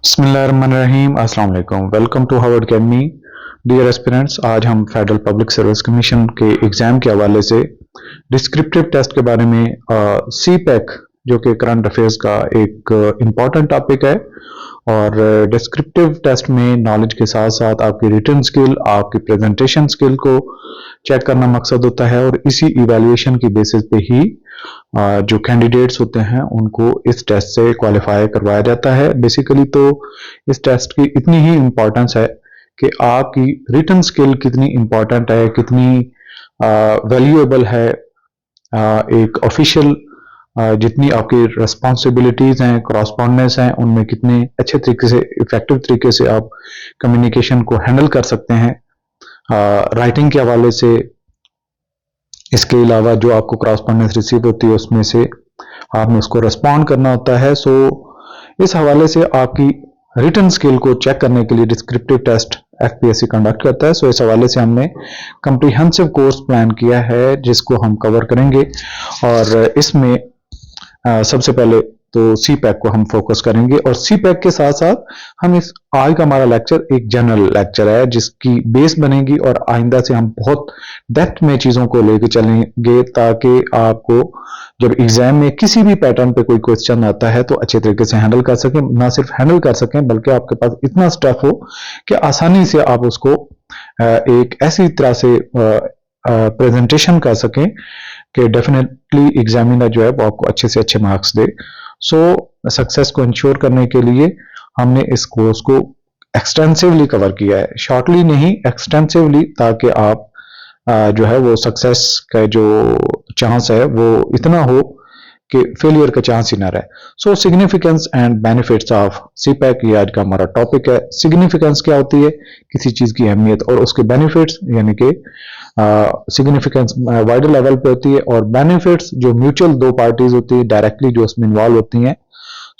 बिस्मिल्लाहिर्रहमानिर्रहीम, अस्सलाम वालेकुम। Welcome to Harvard Academy. Dear aspirants, आज हम फेडरल पब्लिक सर्विस कमीशन के एग्जाम के हवाले से डिस्क्रिप्टिव टेस्ट के बारे में सी पैक जो कि करंट अफेयर्स का एक इम्पॉर्टेंट टॉपिक है। और डिस्क्रिप्टिव टेस्ट में नॉलेज के साथ साथ आपकी रिटन स्किल, आपकी प्रेजेंटेशन स्किल को चेक करना मकसद होता है। और इसी इवैल्यूएशन की बेसिस पे ही जो कैंडिडेट्स होते हैं उनको इस टेस्ट से क्वालिफाई करवाया जाता है। बेसिकली तो इस टेस्ट की इतनी ही इम्पोर्टेंस है कि आपकी रिटन स्किल कितनी इम्पोर्टेंट है, कितनी वैल्यूएबल है। एक ऑफिशियल जितनी आपकी रिस्पॉन्सिबिलिटीज हैं, करॉस्पॉन्डेंस हैं, उनमें कितने अच्छे तरीके से, इफेक्टिव तरीके से आप कम्युनिकेशन को हैंडल कर सकते हैं राइटिंग के हवाले से। इसके अलावा जो आपको करॉस्पॉन्डेंस रिसीव होती है उसमें से आपने उसको रिस्पॉन्ड करना होता है। सो इस हवाले से आपकी रिटन स्किल को चेक करने के लिए डिस्क्रिप्टिव टेस्ट एफपीएससी कंडक्ट करता है। सो इस हवाले से हमने कंप्रीहेंसिव कोर्स प्लान किया है जिसको हम कवर करेंगे। और इसमें सबसे पहले तो सी पैक को हम फोकस करेंगे, और सी पैक के साथ साथ हम इस आज का हमारा लेक्चर एक जनरल लेक्चर है जिसकी बेस बनेगी, और आइंदा से हम बहुत डेप्थ में चीजों को लेके चलेंगे ताकि आपको जब एग्जाम में किसी भी पैटर्न पे कोई क्वेश्चन आता है तो अच्छे तरीके से हैंडल कर सकें। ना सिर्फ हैंडल कर सकें बल्कि आपके पास इतना स्टफ हो कि आसानी से आप उसको एक ऐसी तरह से प्रेजेंटेशन कर सकें कि डेफिनेटली एग्जामिनर जो है वो आपको अच्छे से अच्छे मार्क्स दे। सो सक्सेस को इंश्योर करने के लिए हमने इस कोर्स को एक्सटेंसिवली कवर किया है, शॉर्टली नहीं एक्सटेंसिवली, ताकि आप जो है वो सक्सेस का जो चांस है वो इतना हो कि फेलियर का चांस ही ना रहे। So significance and benefits of CPEC, ये आज का हमारा टॉपिक है। सिग्निफिकेंस क्या होती है, किसी चीज की अहमियत, और उसके बेनिफिट्स यानी कि सिग्निफिकेंस वाइडर लेवल पे होती है, और बेनिफिट्स जो म्यूचुअल दो पार्टीज होती है डायरेक्टली जो उसमें इन्वॉल्व होती हैं।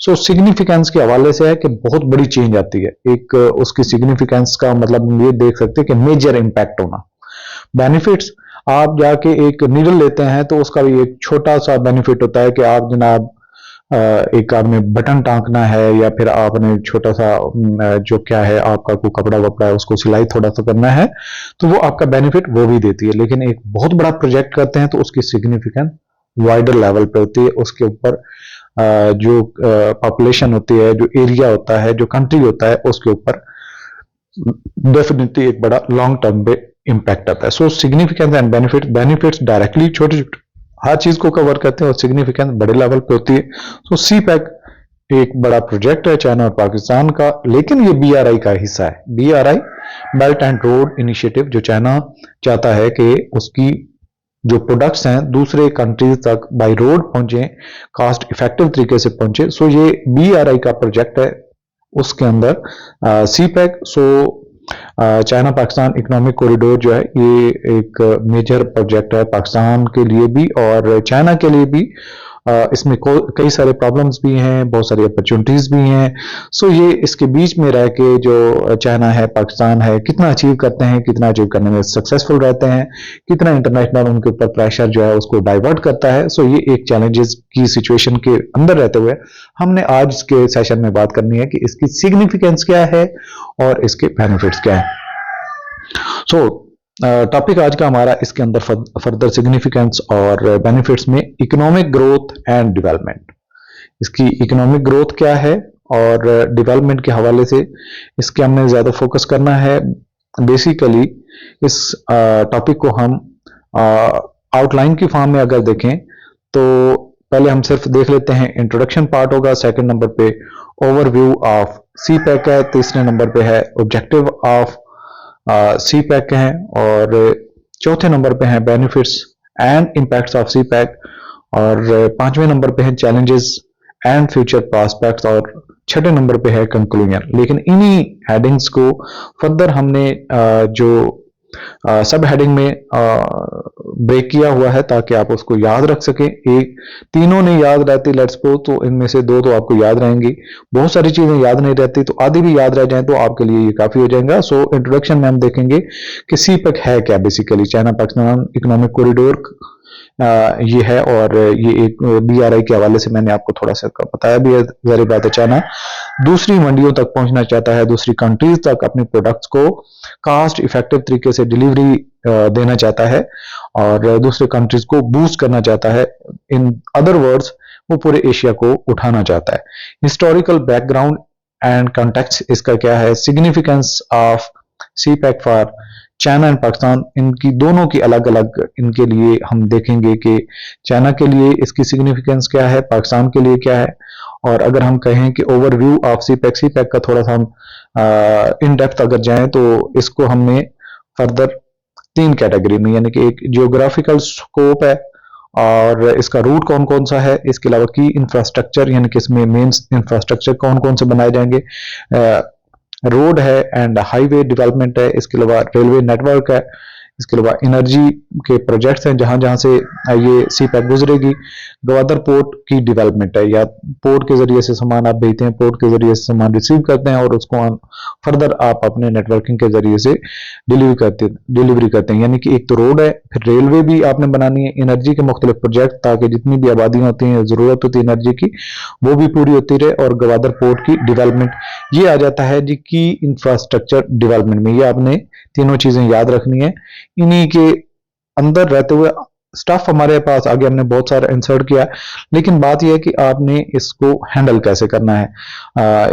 सो सिग्निफिकेंस के हवाले से है कि बहुत बड़ी चेंज आती है। एक उसकी सिग्निफिकेंस का मतलब हम ये देख सकते हैं कि मेजर इंपैक्ट होना। बेनिफिट्स, आप जाके एक नीडल लेते हैं तो उसका भी एक छोटा सा बेनिफिट होता है कि आप जनाब एक आपने बटन टांकना है, या फिर आपने छोटा सा जो क्या है आपका कोई कपड़ा वपड़ा है उसको सिलाई थोड़ा सा करना है तो वो आपका बेनिफिट वो भी देती है। लेकिन एक बहुत बड़ा प्रोजेक्ट करते हैं तो उसकी सिग्निफिकेंस वाइडर लेवल पे होती है। उसके ऊपर जो पॉपुलेशन होती है, जो एरिया होता है, जो कंट्री होता है, उसके ऊपर डेफिनेटली एक बड़ा लॉन्ग टर्म पे इंपैक्ट आता है। सो सिग्निफिकेंस एंड बेनिफिट्स डायरेक्टली छोटे छोटे हर चीज को कवर करते हैं, और सिग्निफिकेंस बड़े लेवल पे होती है। सो सी पैक एक बड़ा प्रोजेक्ट है चाइना और पाकिस्तान का, लेकिन ये बीआरआई का हिस्सा है। BRI belt and road initiative, जो चाइना चाहता है कि उसकी जो प्रोडक्ट्स हैं दूसरे कंट्रीज तक बाय रोड पहुंचे, कॉस्ट इफेक्टिव तरीके से पहुंचे। सो ये बीआरआई का प्रोजेक्ट है, उसके अंदर CPEC. So China Pakistan economic corridor जो है ये एक मेजर प्रोजेक्ट है पाकिस्तान के लिए भी और चाइना के लिए भी। इसमें कई सारे प्रॉब्लम्स भी हैं, बहुत सारी अपॉर्चुनिटीज भी हैं। सो ये इसके बीच में रह के जो चाइना है, पाकिस्तान है, कितना अचीव करते हैं, कितना अचीव करने में सक्सेसफुल रहते हैं, कितना इंटरनेशनल उनके ऊपर प्रेशर जो है उसको डाइवर्ट करता है। सो ये एक चैलेंजेस की सिचुएशन के अंदर रहते हुए हमने आज के सेशन में बात करनी है कि इसकी सिग्निफिकेंस क्या है और इसके बेनिफिट्स क्या है। सो टॉपिक आज का हमारा इसके अंदर फर्दर सिग्निफिकेंस और बेनिफिट्स में इकोनॉमिक ग्रोथ एंड डेवलपमेंट। इसकी इकोनॉमिक ग्रोथ क्या है और डेवलपमेंट के हवाले से इसके हमने ज्यादा फोकस करना है। बेसिकली इस टॉपिक को हम आउटलाइन की फॉर्म में अगर देखें तो पहले हम सिर्फ देख लेते हैं, इंट्रोडक्शन पार्ट होगा, सेकंड नंबर पे ओवरव्यू ऑफ सी पैक है, तीसरे नंबर पे है ऑब्जेक्टिव ऑफ सी पैक हैं, और चौथे नंबर पे हैं benefits and impacts of CPEC, और पांचवें नंबर पे हैं चैलेंजेस एंड फ्यूचर प्रॉस्पेक्ट्स, और छठे नंबर पे है कंक्लूजन। लेकिन इन्हीं हेडिंग्स को फर्दर हमने जो सब हेडिंग में ब्रेक किया हुआ है ताकि आप उसको याद रख सकें। एक तीनों नहीं याद रहती लेट्स सपोज, तो इनमें से दो तो आपको याद रहेंगी। बहुत सारी चीजें याद नहीं रहती तो आधी भी याद रह जाए तो आपके लिए ये काफी हो जाएगा। सो इंट्रोडक्शन में हम देखेंगे कि सी पैक है क्या। Basically China Pakistan economic corridor ये है, और ये एक बीआरआई के हवाले से मैंने आपको थोड़ा सा बताया भी है। जारी बात है चाइना दूसरी मंडियों तक पहुंचना चाहता है, दूसरी कंट्रीज तक अपने प्रोडक्ट्स को कास्ट इफेक्टिव तरीके से डिलीवरी देना चाहता है और दूसरे कंट्रीज को बूस्ट करना चाहता है। इन अदर वर्ड्स वो पूरे एशिया को उठाना चाहता है। हिस्टोरिकल बैकग्राउंड एंड कॉन्टेक्स्ट इसका क्या है, significance of CPEC for China and Pakistan, इनकी दोनों की अलग अलग इनके लिए हम देखेंगे कि चाइना के लिए इसकी सिग्निफिकेंस क्या है, पाकिस्तान के लिए क्या है। और अगर हम कहें कि ओवरव्यू ऑफ सीपैक का थोड़ा सा हम इन डेप्थ अगर जाएं तो इसको हमने फर्दर 3 कैटेगरी में, यानी कि एक जियोग्राफिकल स्कोप है और इसका रूट कौन कौन सा है, इसके अलावा की इंफ्रास्ट्रक्चर यानी कि इसमें मेन इंफ्रास्ट्रक्चर कौन कौन से बनाए जाएंगे, रोड है एंड हाईवे डेवलपमेंट है, इसके अलावा रेलवे नेटवर्क है, इसके अलावा एनर्जी के प्रोजेक्ट्स हैं जहां जहां से ये सीपैक गुजरेगी, गवादर पोर्ट की डेवलपमेंट है, या पोर्ट के जरिए से सामान आप भेजते हैं, पोर्ट के जरिए से सामान रिसीव करते हैं और उसको फर्दर आप अपने नेटवर्किंग के जरिए से डिलीवरी करते हैं। यानी कि एक तो रोड है, फिर रेलवे भी आपने बनानी है, एनर्जी के मुख्तलिफ प्रोजेक्ट ताकि जितनी भी आबादियां होती हैं, जरूरत होती है एनर्जी की, वो भी पूरी होती रहे, और गवादर पोर्ट की डेवलपमेंट ये आ जाता है जी की इंफ्रास्ट्रक्चर डेवलपमेंट में। ये आपने तीनों चीजें याद रखनी है। इन्हीं के अंदर रहते हुए स्टफ हमारे पास आगे हमने बहुत सारा इंसर्ट किया, लेकिन बात यह है कि आपने इसको हैंडल कैसे करना है,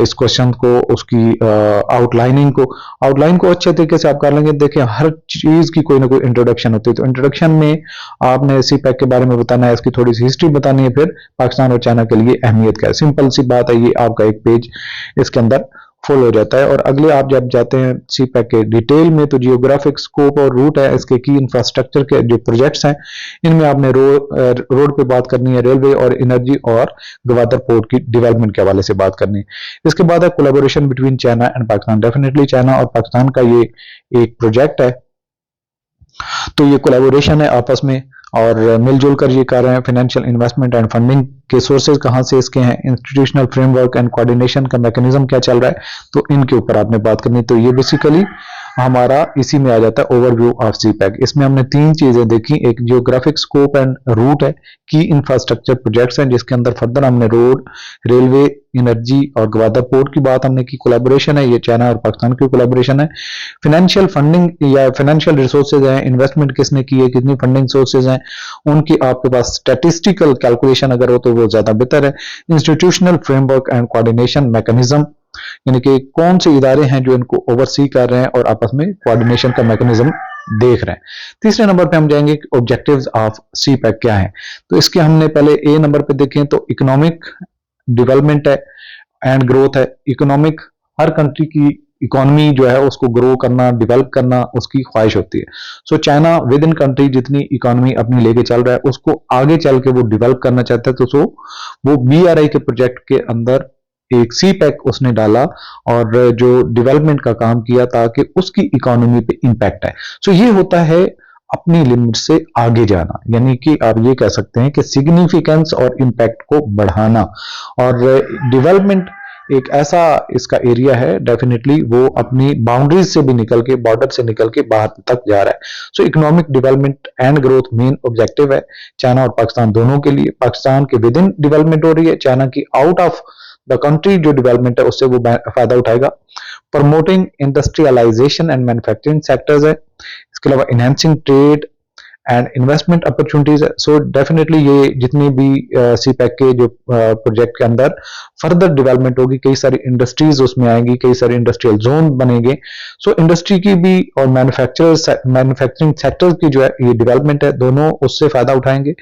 इस क्वेश्चन को, उसकी आउटलाइन को अच्छे तरीके से आप कर लेंगे। देखिए हर चीज की कोई ना कोई इंट्रोडक्शन होती है, तो इंट्रोडक्शन में आपने सीपैक के बारे में बताना है, इसकी थोड़ी सी हिस्ट्री बतानी है, फिर पाकिस्तान और चाइना के लिए अहमियत क्या है। सिंपल सी बात है, ये आपका एक पेज इसके अंदर फुल हो जाता है। और अगले आप जब जाते हैं सीपैक के डिटेल में, तो जियोग्राफिक स्कोप और रूट है, इसके की इंफ्रास्ट्रक्चर के जो प्रोजेक्ट्स हैं, इनमें आपने रोड पे बात करनी है, रेलवे और एनर्जी और गवादर पोर्ट की डेवलपमेंट के हवाले से बात करनी है। इसके बाद है collaboration between China and Pakistan. Definitely China और पाकिस्तान का ये एक प्रोजेक्ट है, तो ये कोलैबोरेशन है आपस में और मिलजुल कर ये कर रहे हैं। फाइनेंशियल इन्वेस्टमेंट एंड फंडिंग के सोर्सेज कहां से इसके हैं, इंस्टीट्यूशनल फ्रेमवर्क एंड कोऑर्डिनेशन का मैकेनिज्म क्या चल रहा है, तो इनके ऊपर आपने बात करनी। तो ये बेसिकली हमारा इसी में आ जाता है ओवरव्यू ऑफ सीपैक। इसमें हमने 3 चीजें देखी, एक जियोग्राफिक स्कोप एंड रूट है, की इंफ्रास्ट्रक्चर प्रोजेक्ट्स हैं जिसके अंदर फर्दर हमने रोड, रेलवे, एनर्जी और गवादर पोर्ट की बात हमने की। कोलैबोरेशन है, ये चाइना और पाकिस्तान की कोलैबोरेशन है। फाइनेंशियल फंडिंग या फाइनेंशियल रिसोर्सेज हैं, इन्वेस्टमेंट किसने की है, कितनी फंडिंग सोर्सेज हैं, उनकी आपके पास स्टैटिस्टिकल कैलकुलेशन अगर हो तो वो ज्यादा बेहतर है। Institutional framework and coordination mechanism, यानी कि कौन से इदारे हैं जो इनको ओवरसी कर रहे हैं और आपस में कोऑर्डिनेशन का मैकेनिज्म देख रहे हैं। तीसरे नंबर पे हम जाएंगे कि ऑब्जेक्टिव्स ऑफ सीपैक क्या है। तो इसके हमने पहले ए नंबर पे देखें तो इकोनॉमिक डेवलपमेंट है एंड ग्रोथ है। इकोनॉमिक, हर कंट्री की इकोनॉमी जो है उसको ग्रो करना, डेवलप करना उसकी ख्वाहिश होती है। So China with in country जितनी इकोनॉमी अपनी लेके चल रहा है उसको आगे चल के वो डेवलप करना चाहता है, तो सो वो BRI के प्रोजेक्ट के अंदर एक सीपैक उसने डाला और जो डेवलपमेंट का काम किया ताकि उसकी इकोनॉमी पे इंपैक्ट है। सो ये होता है अपनी लिमिट से आगे जाना, यानी कि आप ये कह सकते हैं कि सिग्निफिकेंस और इंपैक्ट को बढ़ाना। और डेवलपमेंट एक ऐसा इसका एरिया है, डेफिनेटली वो अपनी बाउंड्रीज से भी निकल के, बॉर्डर से निकल के बाहर तक जा रहा है। सो economic development and growth main objective है चाइना और पाकिस्तान दोनों के लिए। पाकिस्तान के विद इन डेवलपमेंट हो रही है, चाइना की आउट ऑफ द कंट्री जो डेवलपमेंट है उससे वो फायदा उठाएगा। Promoting industrialisation and manufacturing sectors है, इसके अलावा enhancing trade and investment opportunities है। सो डेफिनेटली ये जितनी भी सीपैक के जो प्रोजेक्ट के अंदर फर्दर डेवलपमेंट होगी, कई सारी इंडस्ट्रीज उसमें आएंगी, कई सारे इंडस्ट्रियल जोन बनेंगे। सो इंडस्ट्री की भी और मैन्युफैक्चरिंग सेक्टर की जो है ये डेवलपमेंट है, दोनों उससे फायदा उठाएंगे।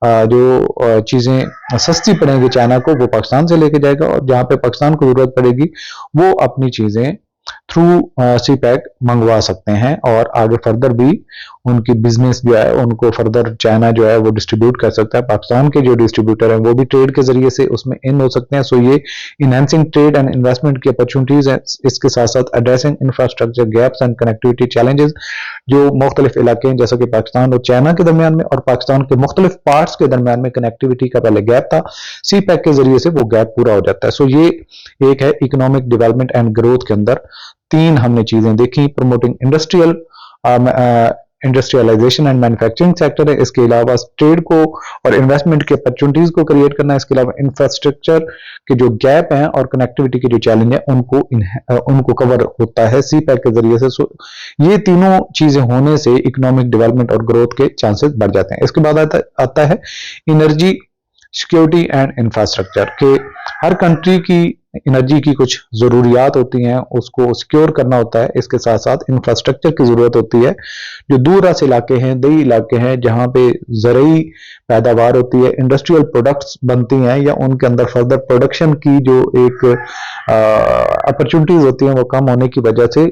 जो चीजें सस्ती पड़ेंगी चाइना को वो पाकिस्तान से लेके जाएगा, और जहां पे पाकिस्तान को जरूरत पड़ेगी वो अपनी चीजें थ्रू सीपैक मंगवा सकते हैं और आगे फर्दर भी उनकी बिजनेस जो है उनको फर्दर चाइना जो है वो डिस्ट्रीब्यूट कर सकता है। पाकिस्तान के जो डिस्ट्रीब्यूटर हैं वो भी ट्रेड के जरिए से उसमें इन हो सकते हैं। सो ये इनहेंसिंग ट्रेड एंड इन्वेस्टमेंट की अपॉर्चुनिटीज हैं, इसके साथ साथ addressing infrastructure gaps and connectivity challenges. जो मुख्तलिफ इलाके हैं जैसा कि पाकिस्तान और चाइना के दरमियान में और पाकिस्तान के मुख्तलिफ पार्ट्स के दरमियान में कनेक्टिविटी का पहले गैप था, सीपैक के जरिए से वो गैप पूरा हो जाता है। सो ये एक है इकोनॉमिक डेवलपमेंट एंड ग्रोथ के अंदर 3 हमने चीजें देखी। Promoting industrial industrialisation and manufacturing sector है, इसके अलावा ट्रेड को और इन्वेस्टमेंट के अपॉर्चुनिटीज को क्रिएट करना है, इसके अलावा इंफ्रास्ट्रक्चर के जो गैप हैं और कनेक्टिविटी के जो चैलेंज है उनको कवर होता है सी पैक के जरिए से। सो ये तीनों चीजें होने से इकोनॉमिक डेवलपमेंट और ग्रोथ के चांसेस बढ़ जाते हैं। इसके बाद आता है एनर्जी सिक्योरिटी एंड इंफ्रास्ट्रक्चर के हर कंट्री की एनर्जी की कुछ जरूरियात होती हैं, उसको सिक्योर करना होता है। इसके साथ साथ इंफ्रास्ट्रक्चर की जरूरत होती है। जो दूरदराज इलाके हैं, दई इलाके हैं, जहां पे ज़रूरी पैदावार होती है, इंडस्ट्रियल प्रोडक्ट्स बनती हैं या उनके अंदर फर्दर प्रोडक्शन की जो एक अपॉर्चुनिटीज होती हैं वो कम होने की वजह से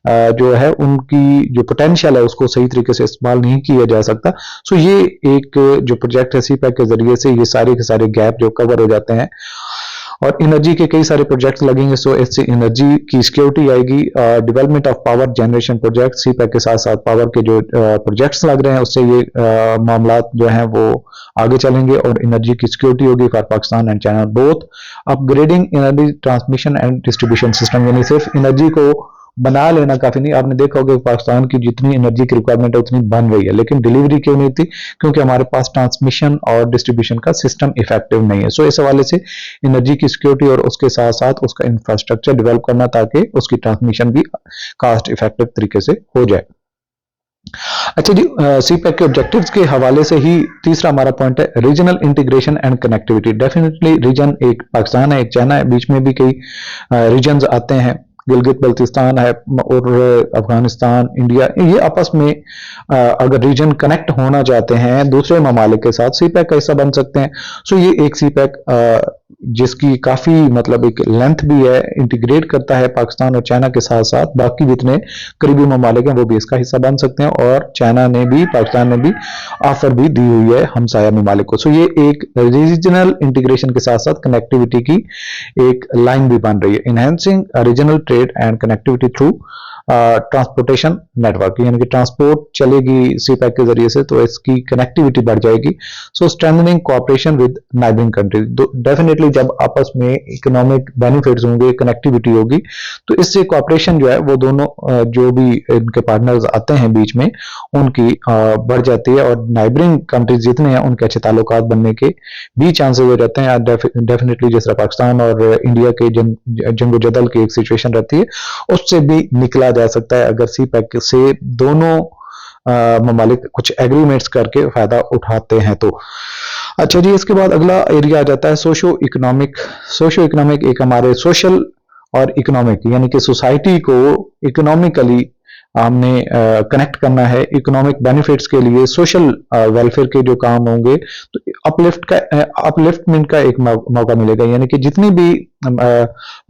जो है उनकी जो पोटेंशियल है उसको सही तरीके से इस्तेमाल नहीं किया जा सकता। सो ये एक जो प्रोजेक्ट है सी पैक के जरिए से ये सारे के सारे गैप जो कवर हो जाते हैं और एनर्जी के कई सारे प्रोजेक्ट्स लगेंगे। सो इससे एनर्जी की सिक्योरिटी आएगी। Development of power generation project CPEC के साथ साथ पावर के जो प्रोजेक्ट्स लग रहे हैं उससे ये मामला जो हैं वो आगे चलेंगे और एनर्जी की सिक्योरिटी होगी for Pakistan and China both. Upgrading energy transmission and distribution system, यानी सिर्फ एनर्जी को बना लेना काफी नहीं। आपने देखा होगा पाकिस्तान की जितनी एनर्जी की रिक्वायरमेंट है उतनी बन रही है, लेकिन डिलीवरी क्यों नहीं थी? क्योंकि हमारे पास ट्रांसमिशन और डिस्ट्रीब्यूशन का सिस्टम इफेक्टिव नहीं है। सो इस हवाले से एनर्जी की सिक्योरिटी और उसके साथ साथ उसका इंफ्रास्ट्रक्चर डेवलप करना ताकि उसकी ट्रांसमिशन भी कास्ट इफेक्टिव तरीके से हो जाए। अच्छा जी, सी पैक के ऑब्जेक्टिव्स के हवाले से ही तीसरा हमारा पॉइंट है regional integration and connectivity. Definitely region एक पाकिस्तान है, एक चाइना है, बीच में भी कई रीजन्स आते हैं, गिलगित बल्तिस्तान है और अफगानिस्तान, इंडिया, ये आपस में अगर रीजन कनेक्ट होना चाहते हैं दूसरे ममालिक के साथ सी पैक का हिस्सा बन सकते हैं। सो ये एक सी पैक जिसकी काफी मतलब एक लेंथ भी है, इंटीग्रेट करता है पाकिस्तान और चाइना के साथ साथ बाकी जितने करीबी ममालिक हैं वो भी इसका हिस्सा बन सकते हैं और चाइना ने भी पाकिस्तान ने भी ऑफर भी दी हुई है हमसाया ममालिक को। सो ये एक रीजनल इंटीग्रेशन के साथ साथ कनेक्टिविटी की एक लाइन भी बन रही है। Enhancing regional trade and connectivity through transportation network, यानी कि ट्रांसपोर्ट चलेगी सी पैक के जरिए से तो इसकी कनेक्टिविटी बढ़ जाएगी। So strengthening cooperation with neighbouring countries, definitely जब आपस में इकोनॉमिक बेनिफिट्स होंगे, कनेक्टिविटी होगी तो इससे कोऑपरेशन जो है वो दोनों जो भी इनके पार्टनर्स आते हैं बीच में उनकी बढ़ जाती है और नाइबरिंग कंट्रीज जितने हैं उनके अच्छे ताल्लुकात बनने के भी चांसेस हो जाते हैं। डेफिनेटली जिस तरह पाकिस्तान और इंडिया के जंगो-जदल की एक सिचुएशन रहती है उससे भी निकला जा सकता है अगर सी पैक से दोनों ममालिक कुछ एग्रीमेंट्स करके फायदा उठाते हैं तो। अच्छा जी, इसके बाद अगला एरिया आ जाता है सोशो इकोनॉमिक। सोशो इकोनॉमिक एक हमारे सोशल और इकोनॉमिक यानी कि सोसाइटी को इकोनॉमिकली हमने कनेक्ट करना है इकोनॉमिक बेनिफिट्स के लिए, सोशल वेलफेयर के जो काम होंगे तो अपलिफ्टमेंट का एक मौका मिलेगा। यानी कि जितनी भी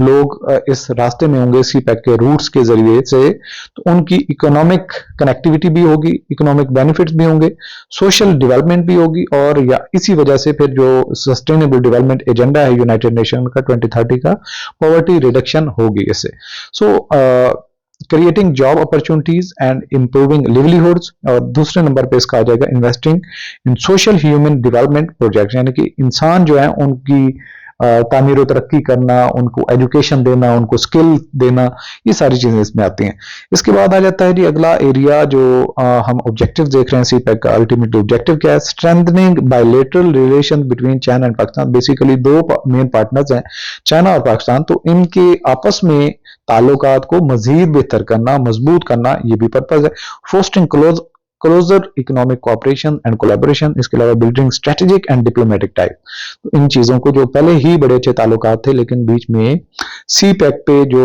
लोग इस रास्ते में होंगे सी पैक के रूट्स के जरिए से तो उनकी इकोनॉमिक कनेक्टिविटी भी होगी, इकोनॉमिक बेनिफिट्स भी होंगे, सोशल डेवलपमेंट भी होगी और या इसी वजह से फिर जो सस्टेनेबल डेवलपमेंट एजेंडा है यूनाइटेड नेशन का 2030 का, पॉवर्टी रिडक्शन होगी इससे। So creating job opportunities and improving livelihoods, और दूसरे नंबर पे इसका आ जाएगा investing in social human development projects, यानी कि इंसान जो है उनकी तामीर और तरक्की करना, उनको एजुकेशन देना, उनको स्किल देना, ये सारी चीजें इसमें आती हैं। इसके बाद आ जाता है जी अगला एरिया जो हम ऑब्जेक्टिव देख रहे हैं सी पैक का, अल्टीमेट ऑब्जेक्टिव क्या है? Strengthening bilateral relation between China and Pakistan. Basically दो मेन पार्टनर्स हैं चाइना और पाकिस्तान, तो इनके आपस में ताल्लुकात को मजीद बेहतर करना, मजबूत करना, ये भी पर्पज है। Fostering closer economic cooperation and collaboration, इसके अलावा building strategic and diplomatic type. तो इन चीजों को जो पहले ही बड़े अच्छे ताल्लुकात थे लेकिन बीच में सी पैक पे जो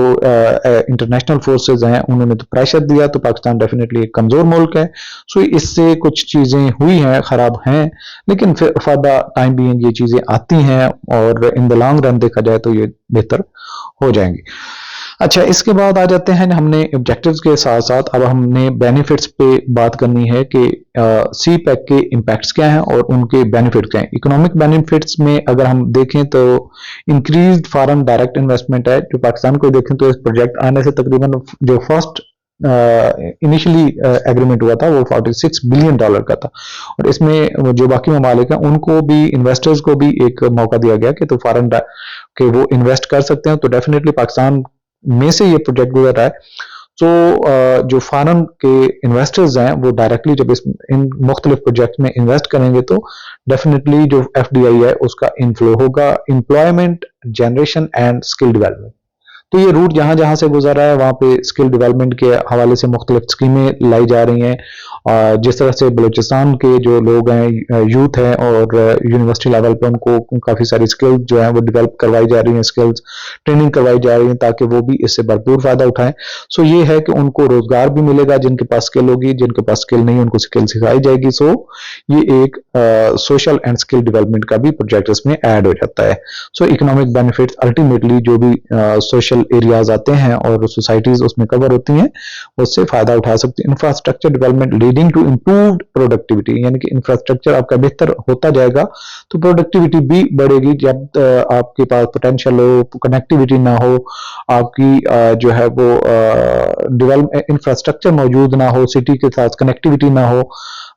इंटरनेशनल फोर्सेज हैं उन्होंने तो प्रेशर दिया, तो पाकिस्तान डेफिनेटली एक कमजोर मुल्क है। सो इससे कुछ चीजें हुई हैं, खराब हैं, लेकिन फिर फर्दर टाइम बीइंग ये चीजें आती हैं और इन द लॉन्ग रन देखा जाए तो ये बेहतर हो जाएंगी। अच्छा, इसके बाद आ जाते हैं, हमने ऑब्जेक्टिव्स के साथ साथ अब हमने बेनिफिट्स पे बात करनी है कि सी पैक के इम्पैक्ट्स क्या हैं और उनके बेनिफिट्स क्या हैं। इकोनॉमिक बेनिफिट्स में अगर हम देखें तो इंक्रीज्ड फॉरेन डायरेक्ट इन्वेस्टमेंट है। जो पाकिस्तान को देखें तो इस प्रोजेक्ट आने से तकरीबन जो फर्स्ट इनिशियली एग्रीमेंट हुआ था वो $46 बिलियन का था और इसमें जो बाकी ममालिक हैं उनको भी, इन्वेस्टर्स को भी एक मौका दिया गया कि तो फॉरेन के वो इन्वेस्ट कर सकते हैं। तो डेफिनेटली पाकिस्तान में से ये प्रोजेक्ट गुजर रहा है। सो जो फॉरेन के इन्वेस्टर्स हैं वो डायरेक्टली जब इन मुख्तलिफ प्रोजेक्ट में इन्वेस्ट करेंगे तो डेफिनेटली जो FDI है उसका इनफ्लो होगा, employment generation and skill development. तो ये रूट जहां जहां से गुजर रहा है वहां पे स्किल डेवलपमेंट के हवाले से मुख्तलिफ स्कीमें लाई जा रही हैं। जिस तरह से बलूचिस्तान के जो लोग हैं, यूथ हैं, और यूनिवर्सिटी लेवल पे उनको काफ़ी सारी स्किल्स जो हैं वो डेवलप करवाई जा रही हैं, स्किल्स ट्रेनिंग करवाई जा रही है ताकि वो भी इससे भरपूर फ़ायदा उठाएं। सो ये है कि उनको रोज़गार भी मिलेगा, जिनके पास स्किल होगी, जिनके पास स्किल नहीं उनको स्किल सिखाई जाएगी। सो ये एक सोशल एंड स्किल डेवलपमेंट का भी प्रोजेक्ट इसमें ऐड हो जाता है। सो इकोनॉमिक बेनिफिट्स अल्टीमेटली जो भी सोशल एरियाज आते हैं और सोसाइटीज उसमें कवर होती हैं उससे फायदा उठा सकते हैं। Infrastructure development leading to improved productivity, यानी कि इंफ्रास्ट्रक्चर आपका बेहतर होता जाएगा तो प्रोडक्टिविटी भी बढ़ेगी। जब आपके पास पोटेंशियल हो, कनेक्टिविटी ना हो, आपकी जो है वो डेवलप इंफ्रास्ट्रक्चर मौजूद ना हो, सिटी के साथ कनेक्टिविटी ना हो,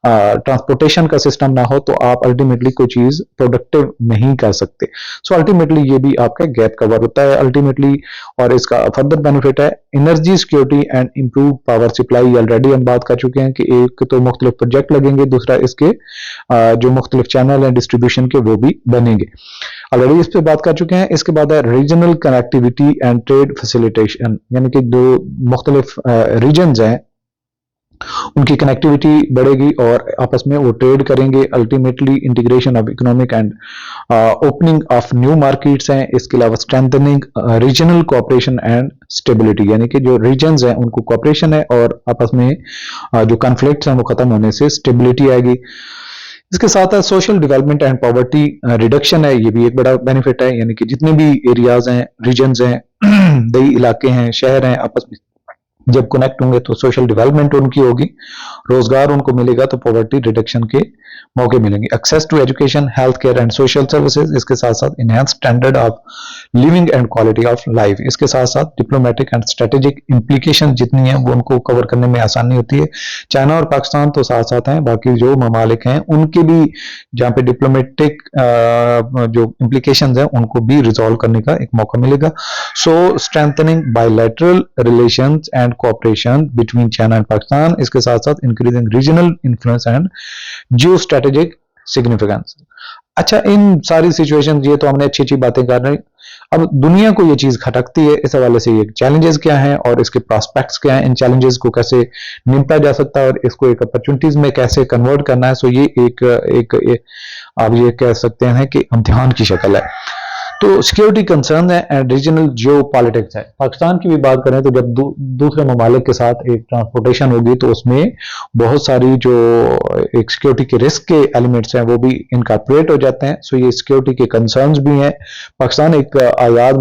ट्रांसपोर्टेशन का सिस्टम ना हो, तो आप अल्टीमेटली कोई चीज प्रोडक्टिव नहीं कर सकते। सो अल्टीमेटली ये भी आपका गैप कवर होता है अल्टीमेटली। और इसका फर्दर बेनिफिट है energy security and improve power supply. Already हम बात कर चुके हैं कि एक तो मुख्तलिफ प्रोजेक्ट लगेंगे, दूसरा इसके जो मुख्तलिफ चैनल हैं डिस्ट्रीब्यूशन के वो भी बनेंगे। ऑलरेडी इस पर बात कर चुके हैं। इसके बाद है regional connectivity and trade facilitation, यानी कि जो मुख्तलिफ रीजन्स हैं उनकी कनेक्टिविटी बढ़ेगी और आपस में वो ट्रेड करेंगे। Ultimately integration of economic and opening of new markets हैं। इसके अलावा strengthening regional cooperation and stability, यानी कि जो रीजन्स हैं उनको कोऑपरेशन है और आपस में जो कॉन्फ्लिक्ट्स हैं वो खत्म होने से स्टेबिलिटी आएगी। इसके साथ है social development and poverty reduction है, ये भी एक बड़ा बेनिफिट है। यानी कि जितने भी एरियाज हैं, रीजन्स हैं, दही इलाके हैं, शहर हैं, आपस में जब कनेक्ट होंगे तो सोशल डेवलपमेंट उनकी होगी, रोजगार उनको मिलेगा तो पॉवर्टी रिडक्शन के मौके मिलेंगे। Access to education, health care and social services, इसके साथ साथ enhance standard of living and quality of life. इसके साथ साथ डिप्लोमेटिक एंड स्ट्रेटेजिक इंप्लीकेशन जितनी है वो उनको कवर करने में आसानी होती है। चाइना और पाकिस्तान तो साथ साथ हैं, बाकी जो ममालिक हैं उनके भी जहाँ पे डिप्लोमेटिक जो इंप्लीकेशन है उनको भी रिजॉल्व करने का एक मौका मिलेगा। So strengthening bilateral relations and cooperation between China and Pakistan, इसके साथ साथ increasing regional influence and geostrategic significance। अच्छा, इन सारी सिचुएशन ये तो हमने अच्छी अच्छी बातें कर रहे हैं। अब दुनिया को ये चीज खटकती है, इस हवाले से ये चैलेंजेस क्या हैं और इसके प्रोस्पेक्ट्स क्या हैं, इन चैलेंजेस को कैसे निपटा जा सकता है और इसको एक अपॉर्चुनिटीज में कैसे कन्वर्ट करना है। सो ये एक आप ये कह सकते हैं कि इम्तिहान की शक्ल है। तो सिक्योरिटी कंसर्न है एंड रीजनल जियो पॉलिटिक्स है। पाकिस्तान की भी बात करें तो जब दूसरे ममालिक के साथ एक ट्रांसपोर्टेशन होगी तो उसमें बहुत सारी जो एक सिक्योरिटी के रिस्क के एलिमेंट्स हैं वो भी इनकॉर्पोरेट हो जाते हैं। सो ये सिक्योरिटी के कंसर्न्स भी हैं। पाकिस्तान एक आज़ाद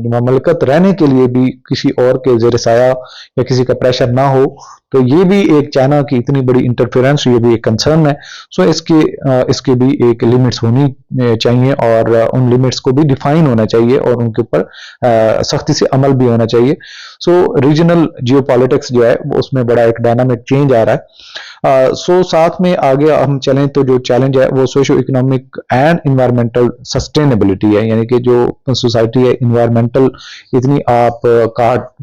ममलकत रहने के लिए भी किसी और के ज़ेर साया या किसी का प्रेशर ना हो, तो ये भी एक चाइना की इतनी बड़ी इंटरफेरेंस, ये भी एक कंसर्न है। सो इसके भी एक लिमिट्स होनी चाहिए और उन लिमिट्स को भी डिफाइन होना चाहिए और उनके ऊपर सख्ती से अमल भी होना चाहिए। सो रीजनल जियोपॉलिटिक्स जो है वो उसमें बड़ा एक डायनामिक चेंज आ रहा है। सो साथ में आगे हम चलें तो जो चैलेंज है वो socio economic and environmental sustainability है, यानी कि जो सोसाइटी है इन्वायरमेंटल इतनी आप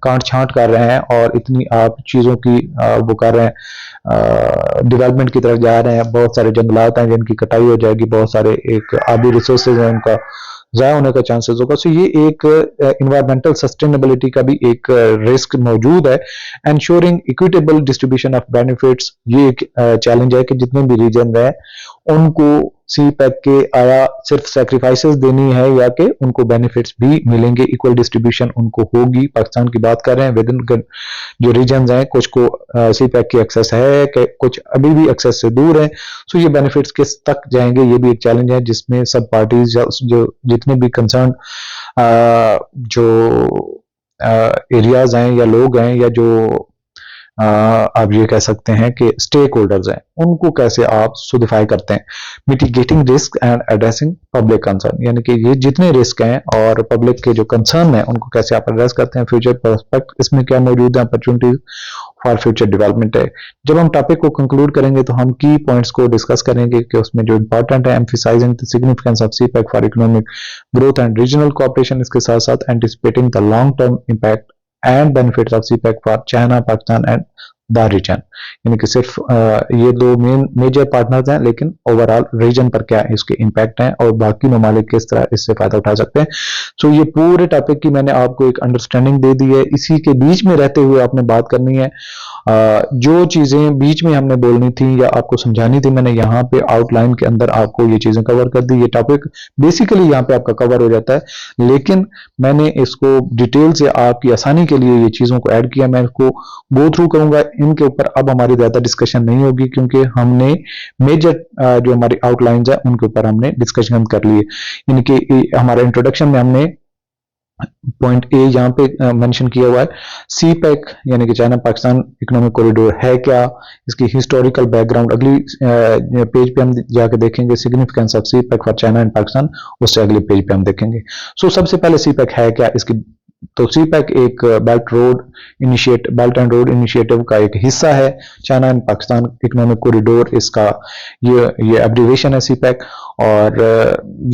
काट छांट कर रहे हैं और इतनी आप चीज़ों की वो कर रहे हैं, डेवलपमेंट की तरफ जा रहे हैं। बहुत सारे जंगलात हैं जिनकी कटाई हो जाएगी, बहुत सारे एक आबी रिसोर्सेज हैं उनका ज़ाया होने का चांसेस होगा। सो ये एक इन्वायरमेंटल सस्टेनेबिलिटी का भी एक रिस्क मौजूद है। Ensuring equitable distribution of benefits, ये एक चैलेंज है कि जितने भी रीजन हैं उनको CPEC के आया सिर्फ सैक्रिफाइसेस देनी है या कि उनको बेनिफिट्स भी मिलेंगे, इक्वल डिस्ट्रीब्यूशन उनको होगी। पाकिस्तान की बात कर रहे हैं, विद इन जो रीजन हैं कुछ को CPEC की एक्सेस है, कुछ अभी भी एक्सेस से दूर है। सो ये बेनिफिट्स किस तक जाएंगे, ये भी एक चैलेंज है जिसमें सब पार्टीज जो जितने भी कंसर्न जो एरियाज हैं या लोग हैं या जो आप ये कह सकते हैं कि स्टेक होल्डर्स हैं, उनको कैसे आप सोडिफाई करते हैं। Mitigating risk and addressing public concern, यानी कि ये जितने रिस्क हैं और पब्लिक के जो कंसर्न हैं उनको कैसे आप एड्रेस करते हैं। फ्यूचर प्रोस्पेक्ट इसमें क्या मौजूद है, अपॉर्चुनिटीज फॉर फ्यूचर डेवलपमेंट है। जब हम टॉपिक को कंक्लूड करेंगे तो हम की पॉइंट्स को डिस्कस करेंगे कि उसमें जो इंपॉर्टेंट है, emphasizing the significance of CPEC for economic growth and regional cooperation, इसके साथ साथ anticipating the long term impact and benefits of CPEC for China, Pakistan and the region. यानी कि सिर्फ ये दो मेजर पार्टनर्स हैं, लेकिन ओवरऑल रीजन पर क्या इसके इम्पैक्ट हैं और बाकी ममालिक किस तरह इससे फायदा उठा सकते हैं। सो ये पूरे टॉपिक की मैंने आपको एक अंडरस्टैंडिंग दे दी है। इसी के बीच में रहते हुए आपने बात करनी है। जो चीजें बीच में हमने बोलनी थी या आपको समझानी थी, मैंने यहाँ पे आउटलाइन के अंदर आपको ये चीजें कवर कर दी। ये टॉपिक बेसिकली यहाँ पे आपका कवर हो जाता है, लेकिन मैंने इसको डिटेल से आपकी आसानी के लिए ये चीजों को ऐड किया। मैं इसको गो थ्रू करूंगा, इनके ऊपर अब हमारी ज्यादा डिस्कशन नहीं होगी, क्योंकि हमने मेजर जो हमारी आउटलाइंस है उनके ऊपर हमने डिस्कशन कर लिए। यानी कि हमारे इंट्रोडक्शन में हमने पॉइंट ए यहाँ पे मेंशन किया हुआ है, सी पैक यानी कि चाइना पाकिस्तान इकोनॉमिक कॉरिडोर है क्या, इसकी हिस्टोरिकल बैकग्राउंड अगली पेज पे हम जाके देखेंगे। Significance of CPEC for China and Pakistan, उससे अगले पेज पे हम देखेंगे। सो सबसे पहले सी पैक है क्या, इसकी तो सी पैक एक बेल्ट एंड रोड इनिशिएटिव का एक हिस्सा है। China and Pakistan economic corridor इसका ये एब्रिविएशन है सी पैक, और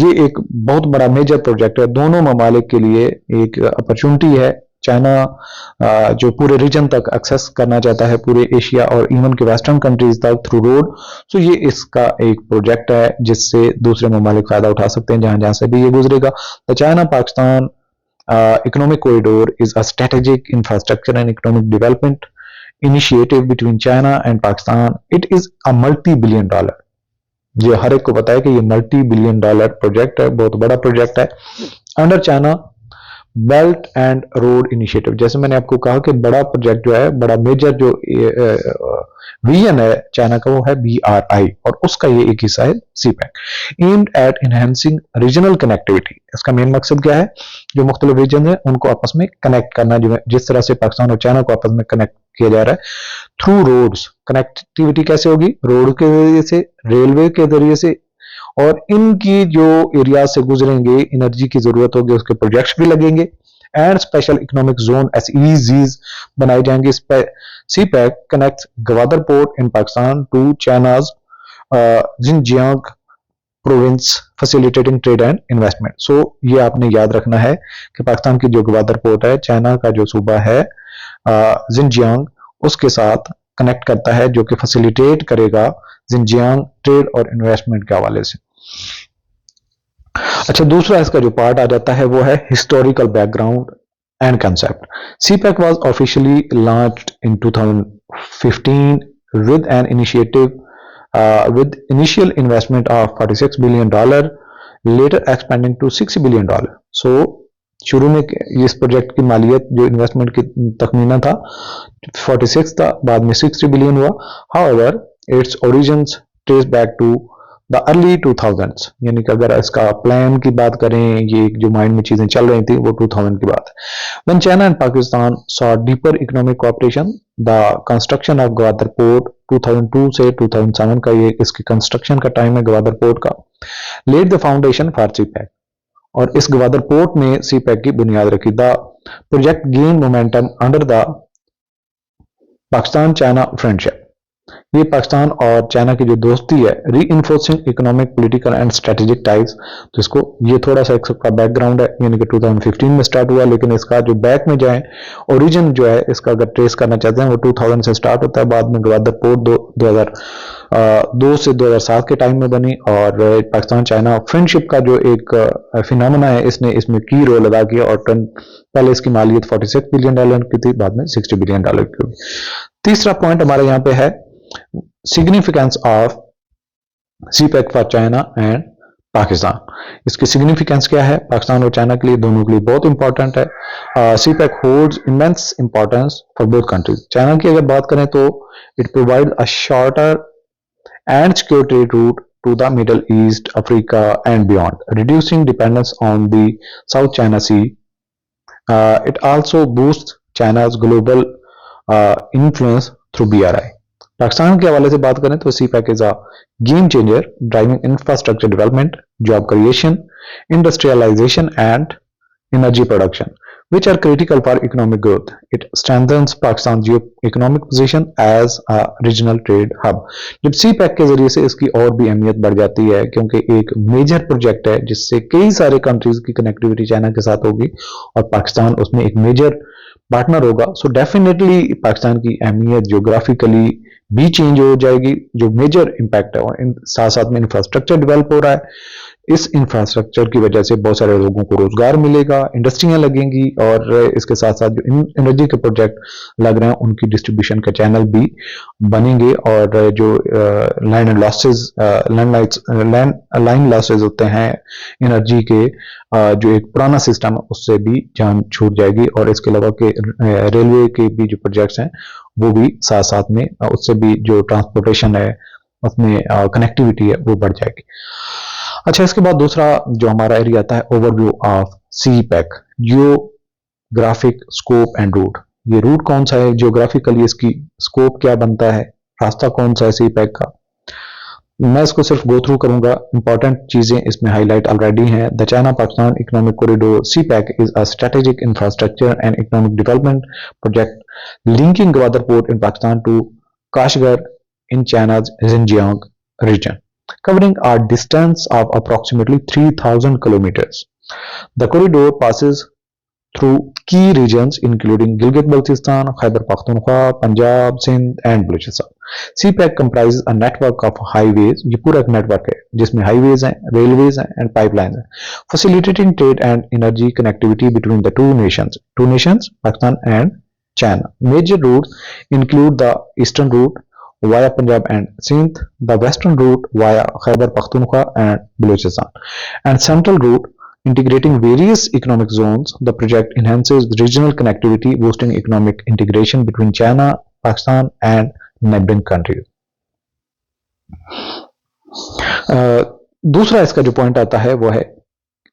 ये एक बहुत बड़ा मेजर प्रोजेक्ट है दोनों ममालिक के लिए। एक अपॉर्चुनिटी है। चाइना जो पूरे रीजन तक एक्सेस करना चाहता है, पूरे एशिया और इवन के वेस्टर्न कंट्रीज तक थ्रू रोड। सो ये इसका एक प्रोजेक्ट है जिससे दूसरे ममालिक फायदा उठा सकते हैं जहां जहां से भी ये गुजरेगा। तो China Pakistan economic corridor is a strategic infrastructure and economic development initiative between China and Pakistan. It is a multi-billion dollar. ये हर एक को पता है कि ये multi-billion dollar प्रोजेक्ट है, बहुत बड़ा प्रोजेक्ट है। Under China belt and road initiative, जैसे मैंने आपको कहा कि बड़ा प्रोजेक्ट जो है, बड़ा मेजर जो विजन है चाइना का, वो है BRI, और उसका ये एक हिस्सा है CPEC. Aimed at enhancing regional connectivity, इसका मेन मकसद क्या है, जो मुख्तलिफ रीजन है उनको आपस में कनेक्ट करना, जो जिस तरह से पाकिस्तान और चाइना को आपस में कनेक्ट किया जा रहा है थ्रू रोड्स। कनेक्टिविटी कैसे होगी, रोड के जरिए से, रेलवे के जरिए से, और इनकी जो एरिया से गुजरेंगे एनर्जी की जरूरत होगी, उसके प्रोजेक्ट्स भी लगेंगे। And special economic zone SEZs बनाए जाएंगे। CPEC connects Gwadar port in Pakistan to China's Xinjiang province, facilitating trade and investment. So ये आपने याद रखना है कि पाकिस्तान की जो गवादर पोर्ट है, चाइना का जो सूबा है जिनजियांग, उसके साथ कनेक्ट करता है, जो कि फैसिलिटेट करेगा जिनजियांग ट्रेड और इन्वेस्टमेंट के हवाले से। अच्छा, दूसरा इसका जो पार्ट आ जाता है वो है historical background and concept. CPEC was officially launched in 2015 with an initiative with initial investment of $46 billion, later expanding to $60 billion. So शुरू में इस प्रोजेक्ट की मालियत जो इन्वेस्टमेंट की तखमीना था 46 था, बाद में 60 बिलियन हुआ। However its origins trace back to the early 2000s, यानी कि अगर इसका प्लान की बात करें, ये जो माइंड में चीजें चल रही थी वो 2000 की बात है। When China and Pakistan saw deeper economic cooperation, the construction of Gwadar port 2002 से 2007 का ये इसकी कंस्ट्रक्शन का टाइम है ग्वादर पोर्ट का, led the foundation for CPEC, और इस ग्वादर पोर्ट में सीपैक की बुनियाद रखी। The project gain momentum under the Pakistan China friendship, ये पाकिस्तान और चाइना की जो दोस्ती है, reinforcing economic political and strategic ties. तो इसको ये थोड़ा सा इसका बैकग्राउंड है, यानी कि 2015 में स्टार्ट हुआ, लेकिन इसका जो बैक में जाए ओरिजिन जो है इसका अगर ट्रेस करना चाहते हैं वो 2000 से स्टार्ट होता है। बाद में ग्वादर पोर्ट 2002 से 2007 के टाइम में बनी, और पाकिस्तान चाइना फ्रेंडशिप का जो एक फिनोमेना है, इसने इसमें की रोल अदा किया। और पहले इसकी मालियत $46 बिलियन की थी, बाद में $60 बिलियन की हुई। तीसरा पॉइंट हमारे यहाँ पे है significance of CPEC for China and Pakistan. इसकी सिग्निफिकेंस क्या है, पाकिस्तान और चाइना के लिए, दोनों के लिए बहुत इंपॉर्टेंट है। CPEC holds immense importance for both countries. China की अगर बात करें तो it provide a shorter and secure trade route to the Middle East, Africa and beyond, reducing dependence on the South China Sea. It also boosts China's global influence through BRI. Pakistan के हवाले से बात करें तो CPEC is a game changer, driving infrastructure development, job creation, industrialization and energy production, which are critical for economic growth. It strengthens Pakistan's economic position as a regional trade hub. जब CPEC के जरिए से इसकी और भी अहमियत बढ़ जाती है, क्योंकि एक मेजर प्रोजेक्ट है जिससे कई सारे कंट्रीज की कनेक्टिविटी चाइना के साथ होगी, और पाकिस्तान उसमें एक मेजर पार्टनर होगा, सो डेफिनेटली पाकिस्तान की अहमियत ज्योग्राफिकली भी चेंज हो जाएगी, जो मेजर इम्पैक्ट है। और साथ साथ में इंफ्रास्ट्रक्चर डेवलप हो रहा है, इस इंफ्रास्ट्रक्चर की वजह से बहुत सारे लोगों को रोजगार मिलेगा, इंडस्ट्रियां लगेंगी, और इसके साथ साथ जो एनर्जी के प्रोजेक्ट लग रहे हैं उनकी डिस्ट्रीब्यूशन के चैनल भी बनेंगे, और जो लैंड लॉसेज लाइन लॉसेज होते हैं एनर्जी के, जो एक पुराना सिस्टम है उससे भी जान छूट जाएगी। और इसके अलावा के रेलवे के भी जो प्रोजेक्ट्स हैं वो भी साथ साथ में उससे भी जो ट्रांसपोर्टेशन है उसमें कनेक्टिविटी है वो बढ़ जाएगी। अच्छा, इसके बाद दूसरा जो हमारा एरिया आता है overview of CPEC, geographic scope and route. ये रूट कौन सा है, जियोग्राफिकली इसकी स्कोप क्या बनता है, रास्ता कौन सा है सी पैक का। मैं इसको सिर्फ गो थ्रू करूंगा, इंपॉर्टेंट चीजें इसमें हाईलाइट ऑलरेडी हैं। The China Pakistan economic corridor CPEC is a strategic infrastructure and economic development project linking Gwadar port in Pakistan to Kashgar in China's Xinjiang region, covering a distance of approximately 3,000 kilometers. The corridor passes through key regions including Gilgit-Baltistan, Khyber Pakhtunkhwa, Punjab, Sindh and Balochistan. CPEC comprises a network of highways, ये पूरा एक network है जिसमें highways हैं, railways हैं and pipeline हैं, facilitating trade and energy connectivity between the two nations, Pakistan and China. Major routes include the eastern route via Punjab and Sindh, the western route via Khyber Pakhtunkhwa and Balochistan, and central route integrating various economic zones. The project enhances regional connectivity, boosting economic integration between China, Pakistan, and neighboring countries. दूसरा इसका जो point आता है वो है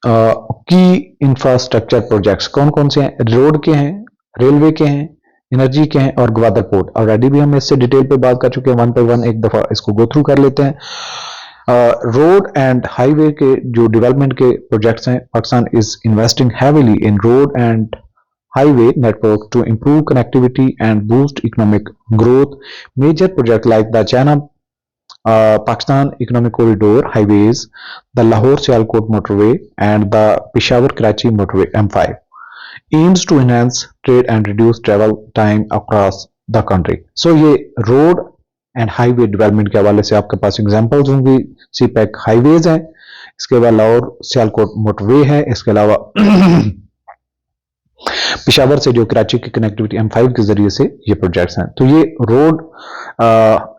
की infrastructure projects कौन कौन से हैं, रोड के हैं, रेलवे के हैं, एनर्जी के हैं और ग्वादर पोर्ट। ऑलरेडी भी हम इससे डिटेल पे बात कर चुके हैं, वन पे वन एक दफा इसको गो थ्रू कर लेते हैं। रोड एंड हाईवे के जो डेवलपमेंट के प्रोजेक्ट्स हैं, Pakistan is investing heavily in road and highway network to improve connectivity and boost economic growth. Major projects like the China Pakistan Economic Corridor highways, the Lahore Sialkot motorway and the Peshawar Karachi motorway M5 aims to enhance trade and reduce travel time across the country. So ये road and highway development के हवाले से आपके पास examples होंगी। CPEC highways हैं, इसके अलावा Lahore Sialkot motorway है, इसके अलावा पिशावर से जो कराची की कनेक्टिविटी M5 के जरिए से ये प्रोजेक्ट्स हैं। तो ये रोड